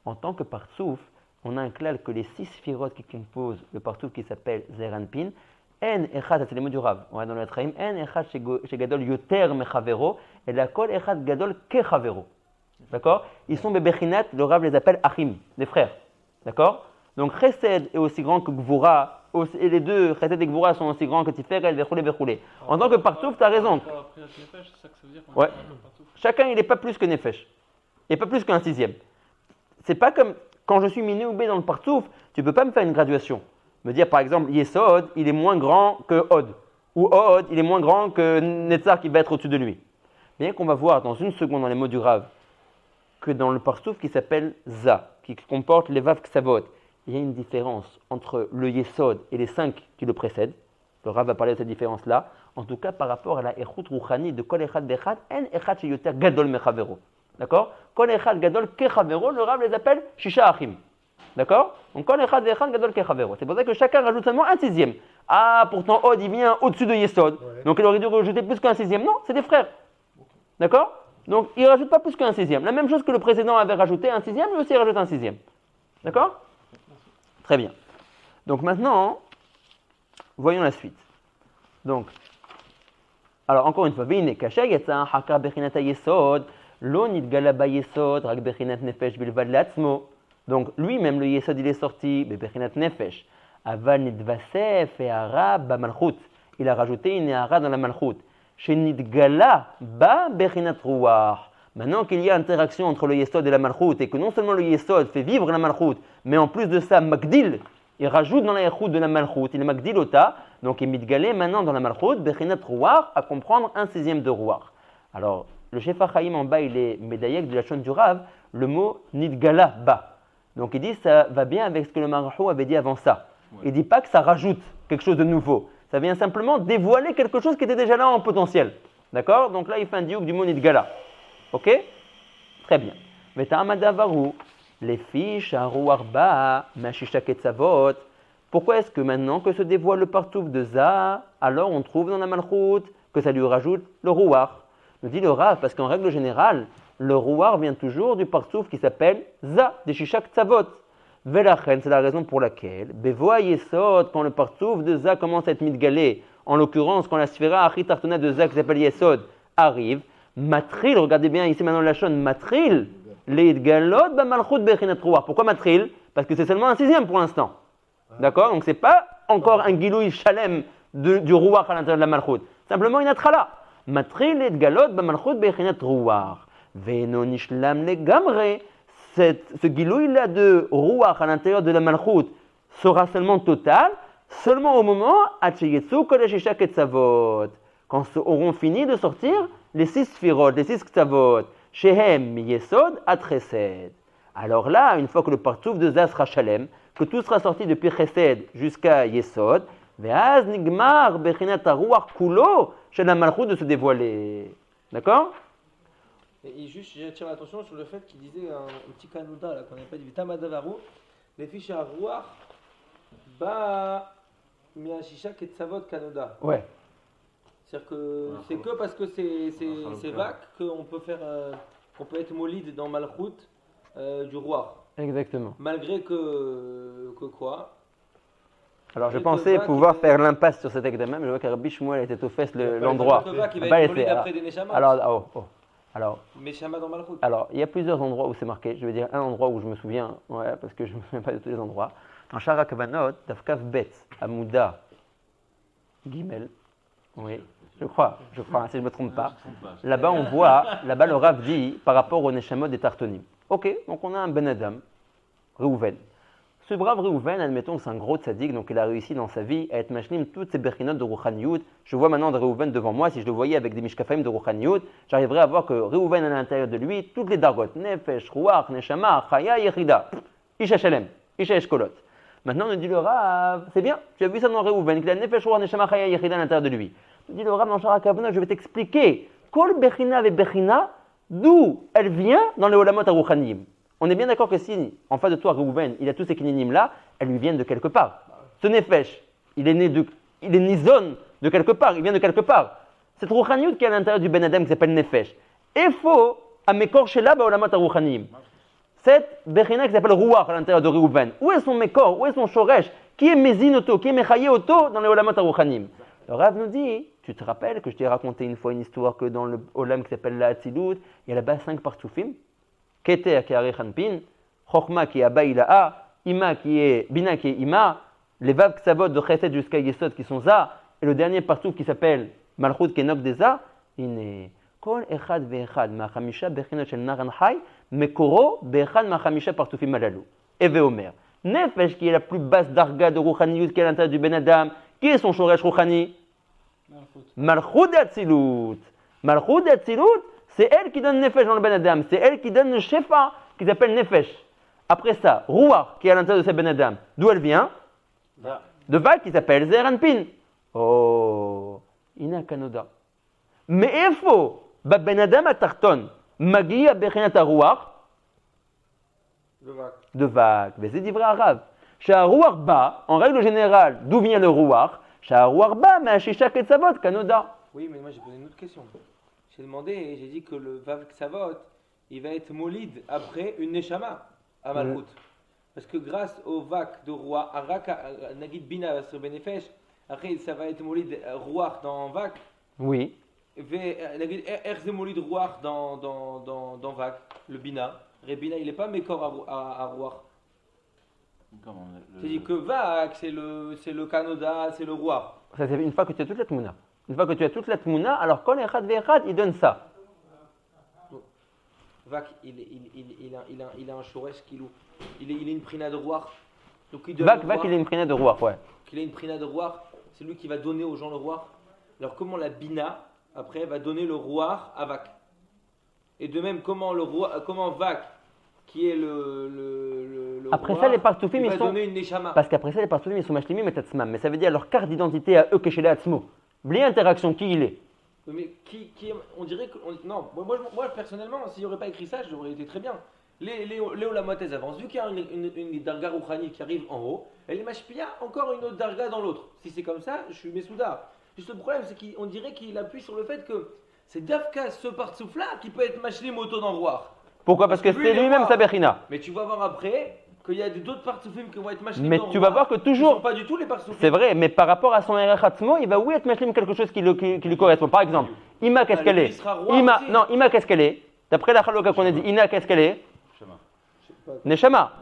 en tant que partsouf, on a un klal que les 6 sphirotes qui composent le partsouf qui s'appelle Zeranpin, En echad, ça c'est les mots du Rav, on va dans le Traim, En echad chez Gadol yoter mechavero, et la kol echad gadol kechavero. D'accord? Ils sont bebechinat, le Rav les appelle achim, des frères. D'accord? Donc Chesed est aussi grand que Gvura et les deux Chesed et Gvura sont aussi grands que Tiferet, Vechoulé. En tant que Partouf, tu as raison. Après, Nefesh, c'est ça que ça veut dire qu'on Ouais. est un partout. Chacun, il n'est pas plus que Nefesh. Il n'est pas plus qu'un sixième. C'est pas comme quand je suis miné ou bé dans le Partouf, tu ne peux pas me faire une graduation. Me dire par exemple, Yesod, il est moins grand que Od. Ou Od, il est moins grand que Netzar qui va être au-dessus de lui. Bien qu'on va voir dans une seconde dans les mots du Rav que dans le Partouf qui s'appelle Za, qui comporte les Vav Ksavot, il y a une différence entre le Yesod et les 5 qui le précèdent. Le Rav va parler de cette différence-là. En tout cas, par rapport à la Echut Rouchani de Kol Echad Bechad, En Echad Sheyoter Gadol Mechavero. D'accord? Kol Echad Gadol Kechavero, le Rav les appelle Shisha Achim. D'accord? Donc Kol Echad Bechad Gadol Kechavero. C'est pour ça que chacun rajoute seulement un sixième. Ah, pourtant Od, il vient au-dessus de Yesod. Ouais. Donc il aurait dû rajouter plus qu'un sixième. Non, c'est des frères. D'accord? Donc il ne rajoute pas plus qu'un sixième. La même chose que le précédent avait rajouté un sixième, lui aussi il rajoute un sixième. D'accord? Très bien. Donc maintenant, voyons la suite. Donc, alors encore une fois, Veine kasha yatsa hakar bechinat hayesod, lo nitgala bayesod, rak bechinat nefesh bilvad latzmo. Donc lui-même le yesod il est sorti, bechinat nefesh. Aval nitvasef et hara bamalchut. Il a rajouté une hara dans la malchut. Chez nitgala ba bechinat ruach. Maintenant qu'il y a interaction entre le yesod et la malchut, et que non seulement le yesod fait vivre la malchut, mais en plus de ça, magdil, il rajoute dans la yechut de la malchut, il est magdil ota, donc il est mitgalé maintenant dans la malchut, bechinat ruach, à comprendre un sixième de ruach. Alors, le chef Achaïm en bas, il est médaillek de la chaîne du Rav, le mot nitgala ba. Donc il dit ça va bien avec ce que le Marahou avait dit avant ça. Il ne dit pas que ça rajoute quelque chose de nouveau. Ça vient simplement dévoiler quelque chose qui était déjà là en potentiel. D'accord? Donc là, il fait un diouk du mot nitgala. Ok? Très bien. Veta'amadavaru, les fiches à Rouarba, Mashisha Ketzavot. Pourquoi est-ce que maintenant que se dévoile le partouf de Za, alors on trouve dans la Malchut que ça lui rajoute le Rouar? Nous dit le Rav, parce qu'en règle générale, le Rouar vient toujours du partouf qui s'appelle Za, des Shisha Ketzavot. Velachen, c'est la raison pour laquelle, Bevoa Yesod, quand le partouf de Za commence à être mitgalé, en l'occurrence quand la sphéra Achitartona de Za qui s'appelle Yesod arrive, Matril, regardez bien ici maintenant la chaîne, Matril, les galot b'malchut bechinat ruach. Pourquoi Matril? Parce que c'est seulement un sixième pour l'instant. D'accord? Donc c'est pas encore un gilouï shalem du ruach à l'intérieur de la malchut. Simplement une atrala. Matril les galot b'malchut bechinat ruach. Ve'no nishlam legamre. Ce gilouï là de ruach à l'intérieur de la malchut sera seulement total, seulement au moment acheyetsu kol shisha ketzavot. Quand auront fini de sortir les 6 sphirot, les 6 ktavot, shehem yesod at chesed. Alors là, une fois que le partouf de Za sera shalem, que tout sera sorti depuis chesed jusqu'à yesod, ve'az nigmar bechinat haruach kulo, chez la malchut de se dévoiler. D'accord? Et juste, j'attire l'attention sur le fait qu'il disait un petit canouda là qu'on appelle du tamadavaru, les fiches à rouar, ba miashisha ketzavot canouda. Ouais. C'est-à-dire que c'est que parce que c'est vague qu'on peut faire, qu'on peut être molide dans Malchut du roi. Exactement. Malgré que quoi? Alors je Et pensais que pouvoir qui- faire l'impasse sur cet examen, mais je vois que Rabbi Shmuel était aux fesses l'endroit. Que va qui On va va être laisser. molide après des Neshamat. Alors, Neshama dans Malchut. Alors, il y a plusieurs endroits où c'est marqué. Je vais dire un endroit où je me souviens, ouais, parce que je ne me souviens pas de tous les endroits. Dans Shara Kavanot, Tafkaf Bet, Amouda, Gimel, oui, je crois, si je ne me trompe pas. Là-bas, on voit, là-bas, le Rav dit par rapport au Neshamot des Tartonim. Ok, donc on a un Ben Adam, Reuven. Ce brave Reuven, admettons que c'est un gros tzaddik, donc il a réussi dans sa vie à être machlim toutes ces berchinot de Rouchaniyut. Je vois maintenant de Reuven devant moi, si je le voyais avec des mishkafaim de Rouchaniyut, j'arriverais à voir que Reuven à l'intérieur de lui, toutes les dargot, Nefesh, Ruach, Neshama, Chaya, Yechida, Isha Shalem, Isha Eshkolot. Maintenant, nous dit le Rav, c'est bien, tu as vu ça dans Reuven, qu'il a Nefesh, Ruach, Neshama, Chaya, Yechida à l'intérieur de lui. Nous dit le Rav dans Shara Kavanot, je vais t'expliquer, Kol Bechina ve Bechina, d'où elle vient dans les Olamot à Rouchaniyim. On est bien d'accord que si, en face de toi, Reuven, il a tous ces kininim là, elles lui viennent de quelque part. Ce Nefesh, il est nizon de quelque part, il vient de quelque part. C'est Rouchaniyut qui est à l'intérieur du Ben Adam qui s'appelle Nefesh. Et faut, à Mekor Shela, Baolamat Rouchaniyim. Cette Bechina qui s'appelle Ruach à l'intérieur de Reuven. Où est son Mekor, où est son Shoresh? Qui est Mezin Oto, qui est Mechaye Oto dans les Olamot Rouchaniyim? Le Rav nous dit, tu te rappelles que je t'ai raconté une fois une histoire que dans le Olam qui s'appelle la Hatzilut, il y a là-bas 5 partoufim. Keter qui est Arechanpin, Chochma qui est Abaïla'a, Ima qui est Bina qui est Ima, les Vav Ksavot de Chesed jusqu'à Yesod qui sont Za, et le dernier partout qui s'appelle Malchut Kenok des Za, il Kol Echad Ve'echad Ma'chamisha Bechinot Shel Naran Chai Mekoro Be'echad Ma'chamisha Partufim Alalu. Eve Omer. Nefesh qui est la plus basse darga de Rouchaniyut qui est à l'intérieur du Ben Adam. Qui est son Shoresh Rouchani? Malchut Atzilut. Malchut Atzilut, c'est elle qui donne Nefesh dans le Ben Adam. C'est elle qui donne le Shefa qui s'appelle Nefesh. Après ça, Ruach qui est à l'intérieur de ce Ben Adam. D'où elle vient? De Vak qui s'appelle Zeranpin. Oh, Ina Kanoda. Mais il faut, Ben Adam à Tarton, Magia Bechinat Ruach. De Vak. Mais c'est d'Ivra Arabe. Ruach ba, en règle générale, d'où vient le Ruach? Ruach ba, mais Shisha Ketzavot, Kanoda. Oui, mais moi j'ai posé une autre question. J'ai demandé et j'ai dit que le Vav Ksavot, il va être molid après une Neshama à Malchut. Parce que grâce au Vak de Ruach, Nagid Bina va se Benefesh, après ça va être molid Ruach dans Vak. Oui. Nagid Erze molid Ruach dans Vak, le Bina. Rebina, il n'est pas mécor à Ruach. C'est dit que Vak, c'est le Kanoda, c'est le Ruach. Ça, c'est une fois que tu as toute la Tmouna. Une fois que tu as toute la Tmouna, alors Kol Echad Ve'echad, il donne ça. Vak, il a un Shoresh Kilou. Il est une prina de Ruach. Vak, il est une prina de Ruach, ouais. Qu'il est une prina de Ruach, c'est lui qui va donner aux gens le Ruach. Alors comment la Bina, après, va donner le Ruach à Vak? Et de même, comment Vak, qui est le après Ruach, ça, les Partoufim, ils sont. donner une Neshama. Parce qu'après ça, les Partoufim, ils sont Mashlimim et Tatzmam. Mais ça veut dire leur carte d'identité à eux, Keshele Atzmo. Bli interaction, qui il est? Mais on dirait que. Non, moi personnellement, s'il n'y aurait pas écrit ça, j'aurais été très bien. Les Olamot, elles avancent. Vu qu'il y a une Darga Rouchani qui arrive en haut, et les Mashpia, encore une autre Darga dans l'autre. Si c'est comme ça, je suis Mesouda. Juste le problème, c'est qu'on dirait qu'il appuie sur le fait que c'est Dafka, ce partsouf-là, qui peut être Mashlim auto d'enroir. Pourquoi? Parce que c'est lui-même sa Bechina. Mais tu vas voir après qu'il y a d'autres partsoufim qui vont être Mashlim. Mais tu vas voir que toujours. Pas du tout les partsoufim. C'est vrai, mais par rapport à son Erech Atzmo, il va oui être Mashlim quelque chose qui lui correspond. Par exemple, Ima, qu'est-ce qu'elle est? Ima, qu'est-ce qu'elle est? D'après la Chaloka qu'on a dit, Ina, qu'est-ce qu'elle est? Neshama.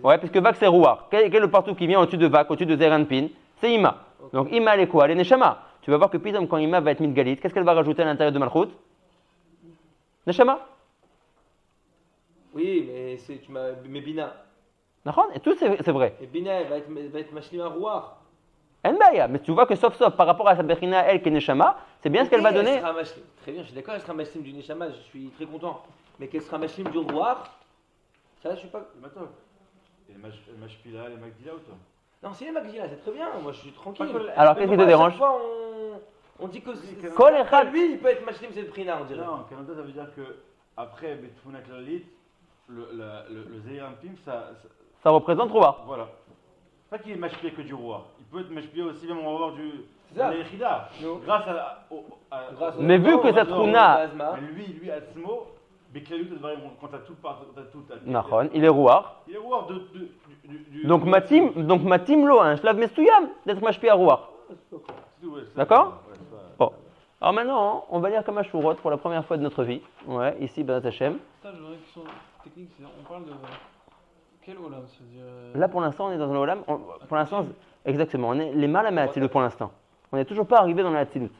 Ouais, puisque Vak c'est Ruach. Quel est le partout qui vient au-dessus de Vak, au-dessus de Zeranpin? C'est Ima. Donc Ima, elle est quoi? Elle est Neshama. Tu vas voir que Pidam, quand Ima va être Midgalit, qu'est-ce qu'elle va rajouter à l'intérieur de Malchut? Neshama. Oui, mais Bina. Et tout c'est vrai. Et Bina, elle va être Mashlim à Ruach. Enbaya, mais tu vois que sauf par rapport à sa Bechina, elle qui est Neshama, c'est bien ce qu'elle va donner. Très bien, je suis d'accord, elle sera Mashlim du Neshama, je suis très content. Mais qu'elle sera Mashlim du Ruach, ça je suis pas. Et les Mashpila, les Magdila ou toi? Non, c'est les Magdila, c'est très bien, moi je suis tranquille. Alors qu'est-ce qui te dérange? Chaque fois, on dit que lui, il peut être Mashlim cette Prina, on dirait. Non, Canada, ça veut dire que après Betfuna Klalit, le Zeirampim, Ça représente Ruach. Voilà. Pas qu'il est mashpia que du roi. Il peut être mashpia aussi, même on va voir du l'Echida. Grâce à mais vu que cette Trouna. Lui, Atzmo, Beklalut, quand t'as tout par tout. Nahon, il est Ruach. Il est roi du. Donc Matim lo, un Shlav Mestouyam, d'être mashpia Ruach. D'accord? Bon. Alors maintenant, on va lire comme Ashurot pour la première fois de notre vie. Ouais, ici, Benat Hashem. Ça, j'aurais une question technique, on parle de quel olam? Là, pour l'instant, on est dans un olam. Pour l'instant, exactement, on est les mal à Mahatzilut pour l'instant. On n'est toujours pas arrivé dans la Hatzilut.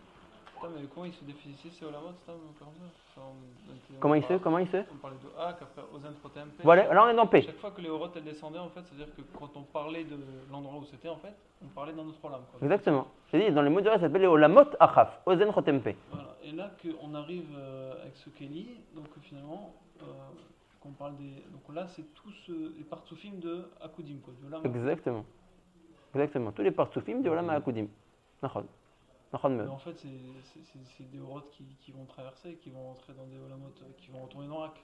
Mais comment il se définit ces olamot? Comment il se? On parlait de Ak, après Ozen Trotem P. Voilà, là on est dans P. Chaque fois que les Orot elles descendaient, en fait, c'est-à-dire que quand on parlait de l'endroit où c'était, en fait, on parlait d'un autre olam. Exactement. J'ai dit, dans les mots de ça s'appelle les Olamot Achaf, Ozen Trotem P. Voilà. Et là, on arrive avec ce Kelly, donc finalement, qu'on parle des. Donc là, c'est tous les partsoufim de Akudim, quoi. Exactement. Exactement. Tous les partsoufim de Olam Akudim. Nachon. Mais en fait, c'est des Orot qui vont traverser, qui vont entrer dans des Olamot, qui vont retourner dans Ak.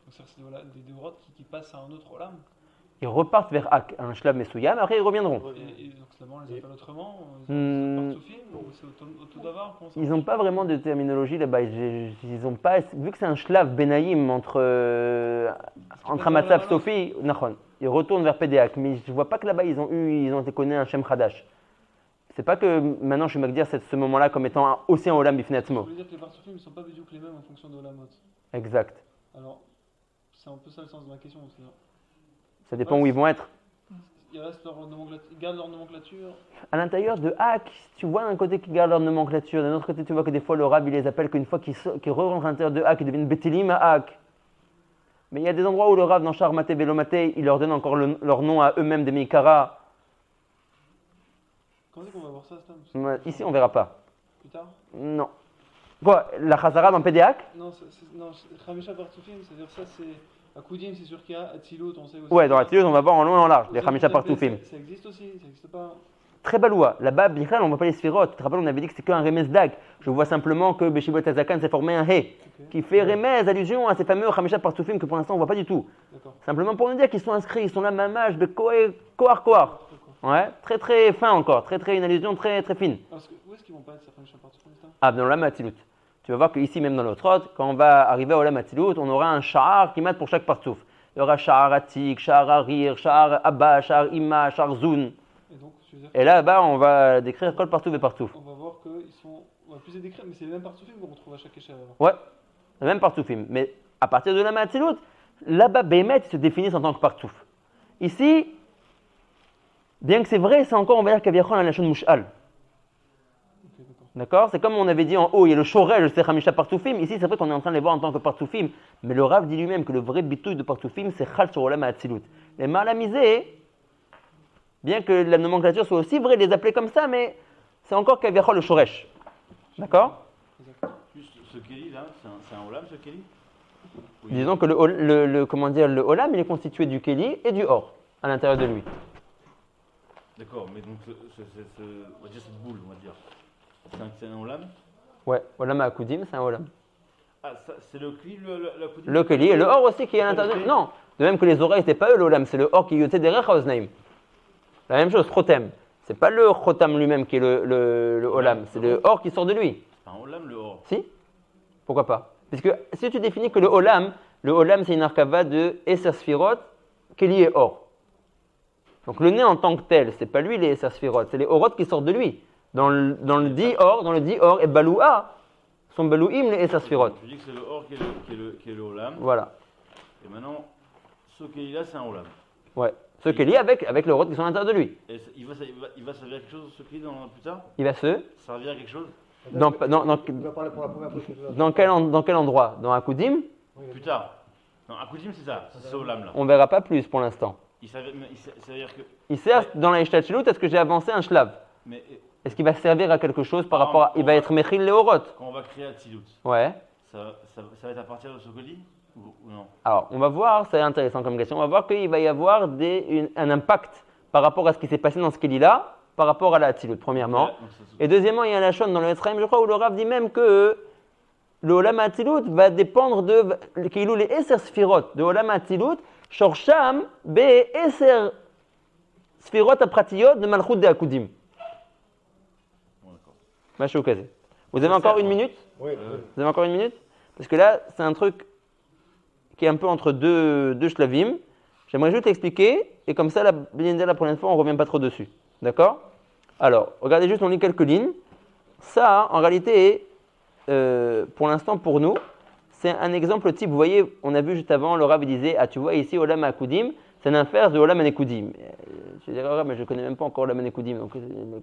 Donc c'est des Orot qui passent à un autre Olam. Ils repartent vers Ak, un Shlav Mesouyam, après ils reviendront. Et donc d'abord on les appelle autrement, ils n'ont pas vraiment de terminologie là-bas. Ils ont pas, vu que c'est un Shlav Benaïm entre Amatzav Sophie, ils retournent vers Pédéak, mais je ne vois pas que là-bas ils ont été connus un Shem Khadash. C'est pas que maintenant je vais me dire ce moment-là comme étant aussi un Olam Bifnei Atzmo. Je veux dire que les Partsoufim ne sont pas du tout les mêmes en fonction de Olamot. Exact. Alors, c'est un peu ça le sens de ma question. Ça dépend où ils vont être. ils gardent leur nomenclature. À l'intérieur de Hak, tu vois d'un côté qu'ils gardent leur nomenclature, d'un autre côté tu vois que des fois le Rav il les appelle qu'une fois qu'ils re-rentrent à l'intérieur de Hak, ils deviennent Betilim à Hak. Mais il y a des endroits où le Rav dans Charmate Velomate, il leur donne encore leur nom à eux-mêmes des Meikara. Quand est-ce qu'on va voir ça, Stam? Ici on verra pas. Plus tard? Non. Quoi, la Chazara dans PDAC? Non, Khamisha Partoufim, c'est-à-dire ça c'est. À Koudim, c'est sûr qu'il y a Atzilut, on sait aussi. Ouais, dans Atzilut, on va voir en long et en large, les Khamisha Partoufim. Ça existe aussi, ça n'existe pas. Très baloua. Là-bas, Bichal, on ne voit pas les sphirotes. Tu te rappelles, on avait dit que c'était qu'un remez dag. Je vois simplement que Beshibot Azakan s'est formé un he, qui fait remez, allusion à ces fameux Khamisha Partoufim que pour l'instant on ne voit pas du tout. D'accord. Simplement pour nous dire qu'ils sont inscrits, ils sont là, mamage, de koar. Ouais, très très fin encore, très une allusion très très fine. Parce que, où est-ce qu'ils vont pas être, ces Khamisha Partoufim? Ah, dans l'Olam Atzilut. Tu vas voir qu'ici, même dans notre autre, quand on va arriver au Olam Atzilut, on aura un sha'ar qui mat pour chaque partouf. Il y aura sha'ar atik, sha'ar arir, sha'ar abba, sha'ar imma, sha'ar zun. Et là-bas, on va décrire kol partouf et partouf. On va voir qu'ils sont. On va plus les décrire, mais c'est les mêmes partoufim qu'on retrouve à chaque échelle. Ouais, les mêmes partoufim. Mais à partir de l'Olam Atzilut, là-bas, Bémet, ils se définissent en tant que partouf. Ici, bien que c'est vrai, c'est encore, on va dire, Kaviachon à la chaîne Mouchal. D'accord? C'est comme on avait dit en haut, il y a le Shorel, c'est Khamisha Partoufim. Ici, c'est vrai qu'on est en train de les voir en tant que Partoufim. Mais le Rav dit lui-même que le vrai bitouille de Partoufim, c'est Chal sur Olam Atzilut. Les malamisés, bien que la nomenclature soit aussi vraie de les appeler comme ça, mais c'est encore Kaviachol le Shoresh. D'accord? Juste ce Kéli là, c'est un Olam ce Kéli? Oui. Disons que le Olam, il est constitué du Kéli et du Or à l'intérieur de lui. D'accord, mais donc on va dire cette boule, on va dire. C'est un Olam? Ouais, Olam Akudim, c'est un Olam. Ah, ça, c'est le Kéli, la Akudim? Le Kéli et le Or aussi qui est à l'intérieur de lui. Non, de même que les oreilles, c'était pas eux le Olam, c'est le Or qui yotait derrière Chaoznaim. La même chose, Chotem. C'est pas le Chotam lui-même qui est le Olam, c'est le Or qui sort de lui. C'est un Olam le Or? Si? Pourquoi pas? Parce que si tu définis que le Olam c'est une arkava de Esser Sphirot, Kéli et Or. Donc le nez en tant que tel, c'est pas lui les Esser Sphirot, c'est les Orot qui sortent de lui. Dans le dit Or et Baloua, sont Balouim les Esser Sphirot. Tu dis que c'est le Or qui est le Olam. Voilà. Et maintenant, ce Kéli là, c'est un Olam. Ouais. Ce Kéli avec les Orot qui sont à l'intérieur de lui. Et il va servir à quelque chose ce Kéli plus tard? Il va se servir à quelque chose? Il va parler pour la première fois. Dans quel endroit? Dans Akudim? Plus tard. Non, Akudim c'est ça, c'est ce Olam là. On verra pas plus pour l'instant. Il servir que. Il sert dans la Ishtatchilut, est-ce que j'ai avancé un shlav? Mais Est-ce qu'il va servir à quelque chose par rapport à. Il va être Mechil Leorot? quand on va créer Atzilut, Ouais. ça va être à partir de ce Kéli ou non? Alors, on va voir, c'est intéressant comme question, on va voir qu'il va y avoir un impact par rapport à ce qui s'est passé dans ce Kéli-là, par rapport à la Atzilut, premièrement. Et deuxièmement, il y a la Shon dans le Etzraïm, je crois, où le Rav dit même que le Olam Atzilut va dépendre de Keilou les Esser Sphirot de Olam Atzilut, Shorsham be Esser Sphirot Apratiyot de Malchut de Akudim. Mâché au casé. Vous avez encore une minute? Oui. Vous avez encore une minute? Parce que là, c'est un truc qui est un peu entre deux shlavim. J'aimerais juste l'expliquer, et comme ça, la prochaine fois, on ne revient pas trop dessus. D'accord? Alors, regardez juste, on lit quelques lignes. Ça, en réalité, pour l'instant, pour nous, c'est un exemple type. Vous voyez, on a vu juste avant, le Rav disait, ah tu vois ici, Olam Akudim, c'est l'inverse de Olam Anekudim. Je vais dire, mais je ne connais même pas encore Olam Anekudim, donc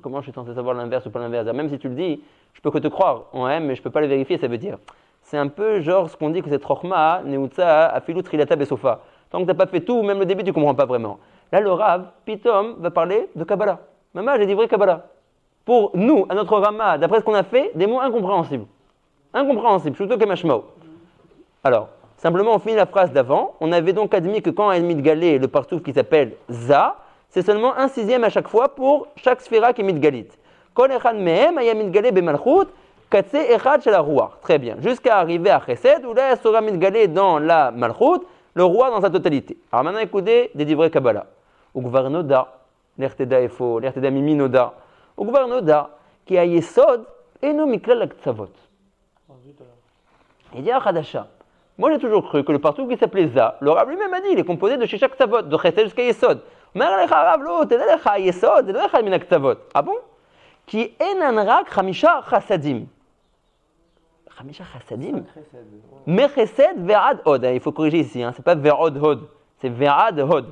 comment je suis censé savoir l'inverse ou pas l'inverse? Même si tu le dis, je peux que te croire, ouais, mais je ne peux pas le vérifier, ça veut dire. C'est un peu genre ce qu'on dit que c'est Trochma, Neutza, Afilut, Trilata, Besofa. Tant que tu n'as pas fait tout, même le début, tu ne comprends pas vraiment. Là, le Rav, Pitom, va parler de Kabbalah. Maman, j'ai dit vrai Kabbalah. Pour nous, à notre Rama, d'après ce qu'on a fait, des mots incompréhensibles. Incompréhensibles, plutôt que Mashmao. Alors, simplement, on finit la phrase d'avant. On avait donc admis que quand on a mis de galé le partouf qui s'appelle Za, c'est seulement 1/6 à chaque fois pour chaque sphira qui est midgalit. Kol echad mehem aya midgalé bemalchut, katse echad shel haruach. Très bien. Jusqu'à arriver à Chesed, où là, elle sera midgalé dans la malchut, le roi dans sa totalité. Alors maintenant, écoutez des divrei Kabbalah. Ugvar noda, l'erteda efo, l'erteda mimi noda. Ugvar noda, qui a yesod, et no miklal aktsavot. Il dit à Khadasha. Moi, j'ai toujours cru que le partout qui s'appelait Za, le Rav lui-même a dit, il est composé de chez chaque Ktavot, de Chesed jusqu'à Yesod. Mais Rav, l'autre, t'es Yesod, t'es mina Ktavot. Ah bon? Qui enan rak Chamisha Chassadim. Chamisha Chassadim? Mais Chesed ve'ad hod. Il faut corriger ici, c'est pas ve'od hod, c'est ve'ad hod.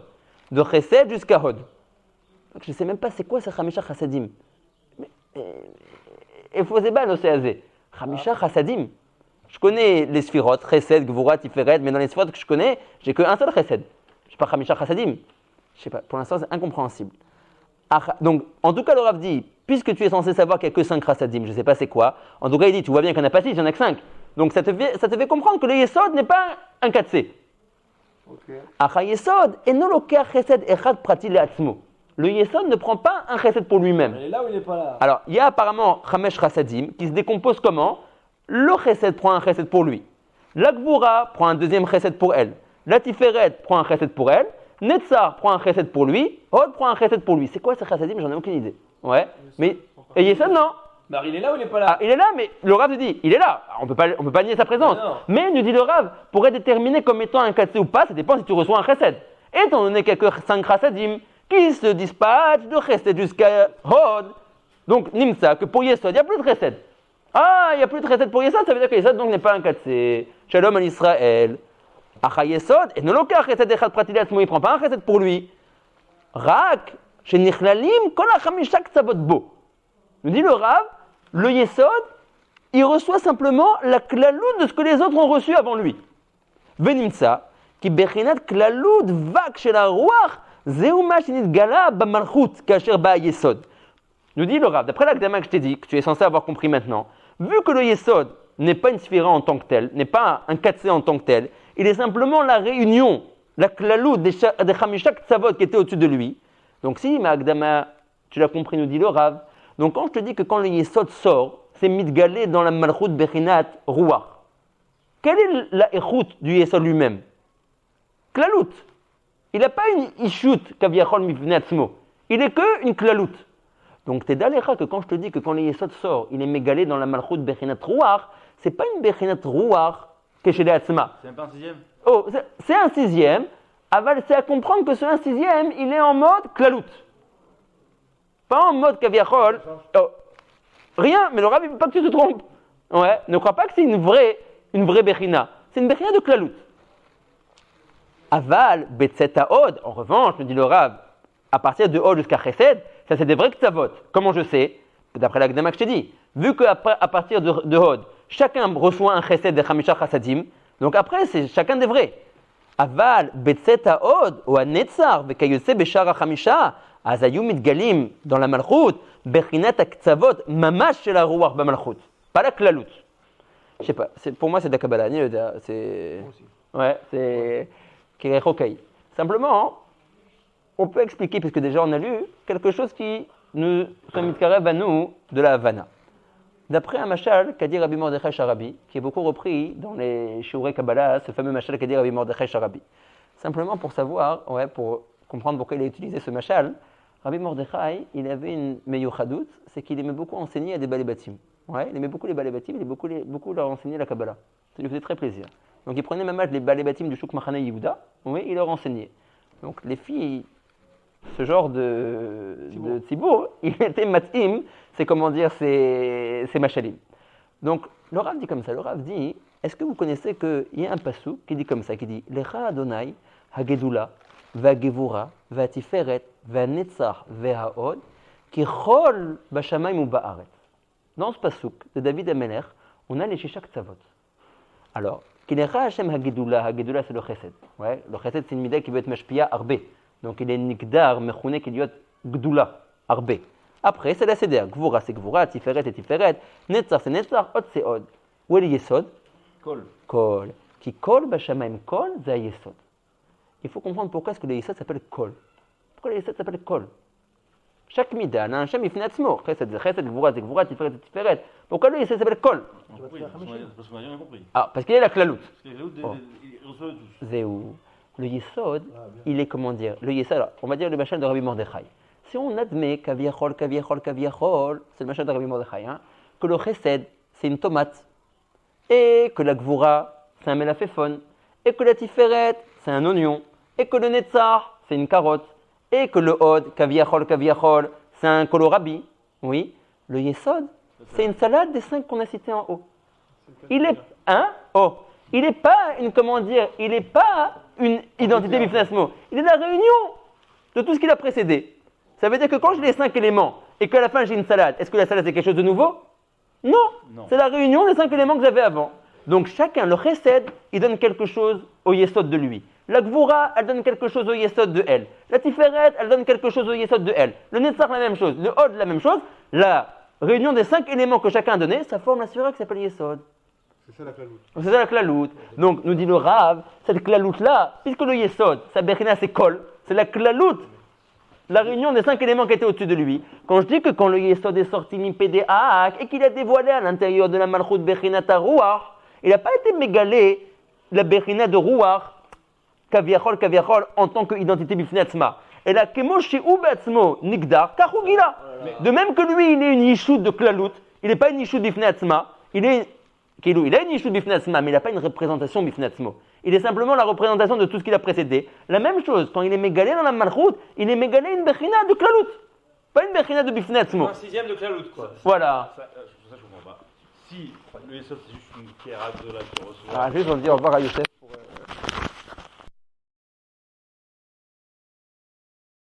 De Chesed jusqu'à hod. Donc, je ne sais même pas c'est quoi ce Chamisha Chassadim. Et Foseba Noseazé. Chamisha Chassadim. Je connais les Sphirot, Chesed, Gvura, Tiferet, mais dans les Sphirot que je connais, j'ai qu'un seul Chesed. Je ne sais pas Chamisha Chassadim. Je sais pas, pour l'instant c'est incompréhensible. Donc, en tout cas, le Rav dit, puisque tu es censé savoir qu'il n'y a que 5 Chassadim, je ne sais pas c'est quoi, en tout cas il dit, tu vois bien qu'il n'y en a pas 6, il n'y en a que 5. Donc ça te fait comprendre que le Yesod n'est pas un 4C. Acha Yesod, enolokea Chesed echad prati leatzmo. Le Yesod ne prend pas un Chesed pour lui-même. Il est là ou il n'est pas là? Alors, il y a apparemment Chamesh Chassadim qui se décompose comment? Le Chesed prend un Chesed pour lui. La Gvura prend un deuxième Chesed pour elle. La Tiferet prend un Chesed pour elle. Netzar prend un Chesed pour lui. Hod prend un Chesed pour lui. C'est quoi ce Chassadim? J'en ai aucune idée. Ouais. Mais, et Yesod, non. Bah, il est là ou il n'est pas là? Ah, il est là, mais le Rav dit, il est là. On peut pas nier sa présence. Mais nous dit le Rav, pour être déterminé comme étant un 4C ou pas, ça dépend si tu reçois un Chesed. Étant donné qu'il y a que 5 Chassadim qui se dispatchent de Chesed jusqu'à Hod, donc Nimsa, que pour Yesod, il n'y a plus de Chesed. Ah, il n'y a plus de Chesed pour Yesod, ça veut dire que Yesod donc n'est pas un 4C. Shalom à Israël. Acha Yesod, et noloka Chesed echad prati leatzmo, il ne prend pas un Chesed pour lui. Rak, shenichlalim kol hachamisha ktsavot bo. Nous dit le Rav, le Yesod, il reçoit simplement la klalout de ce que les autres ont reçu avant lui. Venimsa, ki bechinat klalout vak shel haruach, zeu ma shenitgala bamalchut kasher ba Yesod. Nous dit le Rav, d'après l'Akdama que je t'ai dit, que tu es censé avoir compris maintenant, vu que le Yesod n'est pas une sphira en tant que tel, n'est pas un 4C en tant que tel, il est simplement la réunion, la klalout des Chamisha Ktsavot qui étaient au-dessus de lui. Donc si, ma Akdama, tu l'as compris, nous dit le Rav, donc quand je te dis que quand le Yesod sort, c'est mitgalé dans la Malchut Bechinat Ruach. Quelle est la échoute du Yesod lui-même? Klalout. Il n'a pas une ishut kaviachol mifnei atzmo. Il n'est qu'une klalout. Donc t'es d'aléra que quand je te dis que quand le Yesod sort, il est mégalé dans la Malchut Bechinat Ruach, c'est pas une Bechinat Ruach que chez les Atzma. C'est même pas un 6e? Oh, c'est un 6e. Aval, c'est à comprendre que ce 1 6e, il est en mode klalout. Pas en mode kaviachol. Oh, rien, mais le Rav, il ne veut pas que tu te trompes. Ouais, ne crois pas que c'est une vraie Bechina. C'est une Bechina de klalout. Aval, betzeta od, en revanche, me dit le Rav, à partir de Hod jusqu'à Chesed, ça c'est des vrais Ktsavot. Comment je sais? D'après l'Akdama que je t'ai dit. Vu qu'à partir de Hod, chacun reçoit un Chesed de Chamisha Chassadim, donc après c'est chacun des vrais. Aval, betzeta od, ou anetzar, vekayotse beshara Chamisha, azayu mitgalim, dans la Malchut, bechinat Ktsavot, mamash shel haruach b'malchut. Pas la klalout. Je sais pas, pour moi c'est de la Kabbalah. C'est. Ouais, c'est. Kirechokei. Simplement, on peut expliquer, puisque déjà on a lu, quelque chose qui nous mitkarev à nous de la Havana. D'après un mashal qu'a dit Rabbi Mordechai Sharabi, qui est beaucoup repris dans les shiurei Kabbalah, ce fameux mashal qu'a dit Rabbi Mordechai Sharabi. Simplement pour savoir, pour comprendre pourquoi il a utilisé ce mashal, Rabbi Mordechai, il avait une meyuchadout, c'est qu'il aimait beaucoup enseigner à des balébatim. Ouais, il aimait beaucoup les balébatim, il aimait beaucoup leur enseigner la Kabbalah. Ça lui faisait très plaisir. Donc il prenait même les balébatim du Shuk Machane Yehuda, il leur enseignait. Donc les filles, ce genre de tzibour, il était matim, c'est comment dire, c'est machalim. Donc le Rav dit comme ça, le Rav dit, est-ce que vous connaissez qu'il y a un pasuk qui dit comme ça, qui dit Lecha Adonai hagedula vagevura vatiferet vanetzar vehaod ki chol bashamayim uba'aret. Dans ce pasuk de David Amelech, on a les Shisha Ktsavot. Alors, Kilecha Hashem hagedula, hagedula c'est le chesed. Ouais, le chesed c'est une middah qui veut être mashpia arbe. Donc il est nikdar, mechouné, qui doit être gdoula, arbe. Après, c'est la seder. Gvura, c'est gvura, tiferet, c'est tiferet. Netzar, c'est netzar, od, c'est od. Où est le yesod? Kol. Kol. Qui kol, bashamaim, kol, c'est yesod. Il faut comprendre pourquoi est-ce que le yesod s'appelle kol. Pourquoi le yesod s'appelle kol? Chaque mida, un Hashem, il finit atzmo. Chesed, c'est chesed, gvura, c'est gvura, tiferet, c'est tiferet. Pourquoi le yesod s'appelle kol? Parce qu'on n'a rien compris. Ah, parce qu'il est la klalout. Parce que la klalout, il reçoit tous. Zéou. Le Yesod, il est comment dire? Le Yesod, alors, on va dire le machal de Rabbi Mordechai. Si on admet kaviachol, c'est le machal de Rabbi Mordechai, que le chesed, c'est une tomate, et que la gvura, c'est un melaféphone, et que la tiferet, c'est un oignon, et que le netzar, c'est une carotte, et que le hod, kaviachol, c'est un kohlrabi, oui, le Yesod, c'est une salade des 5 qu'on a cités en haut. Il est, il n'est pas une, comment dire, il n'est pas une identité bifnasmo. Il est la réunion de tout ce qui l'a précédé. Ça veut dire que quand j'ai les 5 éléments et qu'à la fin j'ai une salade, est-ce que la salade c'est quelque chose de nouveau? Non. C'est la réunion des 5 éléments que j'avais avant. Donc chacun, le chesed, il donne quelque chose au yesod de lui. La gvura, elle donne quelque chose au yesod de elle. La tiferet, elle donne quelque chose au yesod de elle. Le netzach, la même chose. Le hod, la même chose. La réunion des 5 éléments que chacun a donné, ça forme la sphira qui s'appelle yesod. C'est ça la klalout. C'est ça la klalout. Donc, nous dit le Rav, cette klalout-là, puisque le yesod, sa bechina, c'est kol, c'est la klalout, la réunion des 5 éléments qui étaient au-dessus de lui. Quand je dis que quand le yesod est sorti mi-pédéak et qu'il a dévoilé à l'intérieur de la malchut bechina tarouach, il n'a pas été mégalé la bechina de rouach, kaviachol, en tant qu'identité bifnetzma. Et la kemoshi ou betzmo nigdar, kachugila. De même que lui, il est une yishout de klalout, il n'est pas une yishout bifnetzma, il a une yishout bifnetzma, mais il n'a pas une représentation bifnetzmo. Il est simplement la représentation de tout ce qu'il a précédé. La même chose, quand il est mégalé dans la malchut, il est mégalé une bechina de klalout, pas une bechina de bifnetzmo. Un sixième de klalout, quoi. Voilà. Ça, je comprends pas. Si le Yesod c'est juste une pierre à deux là qui reçoit. Ah, juste on dit au revoir à Youssef.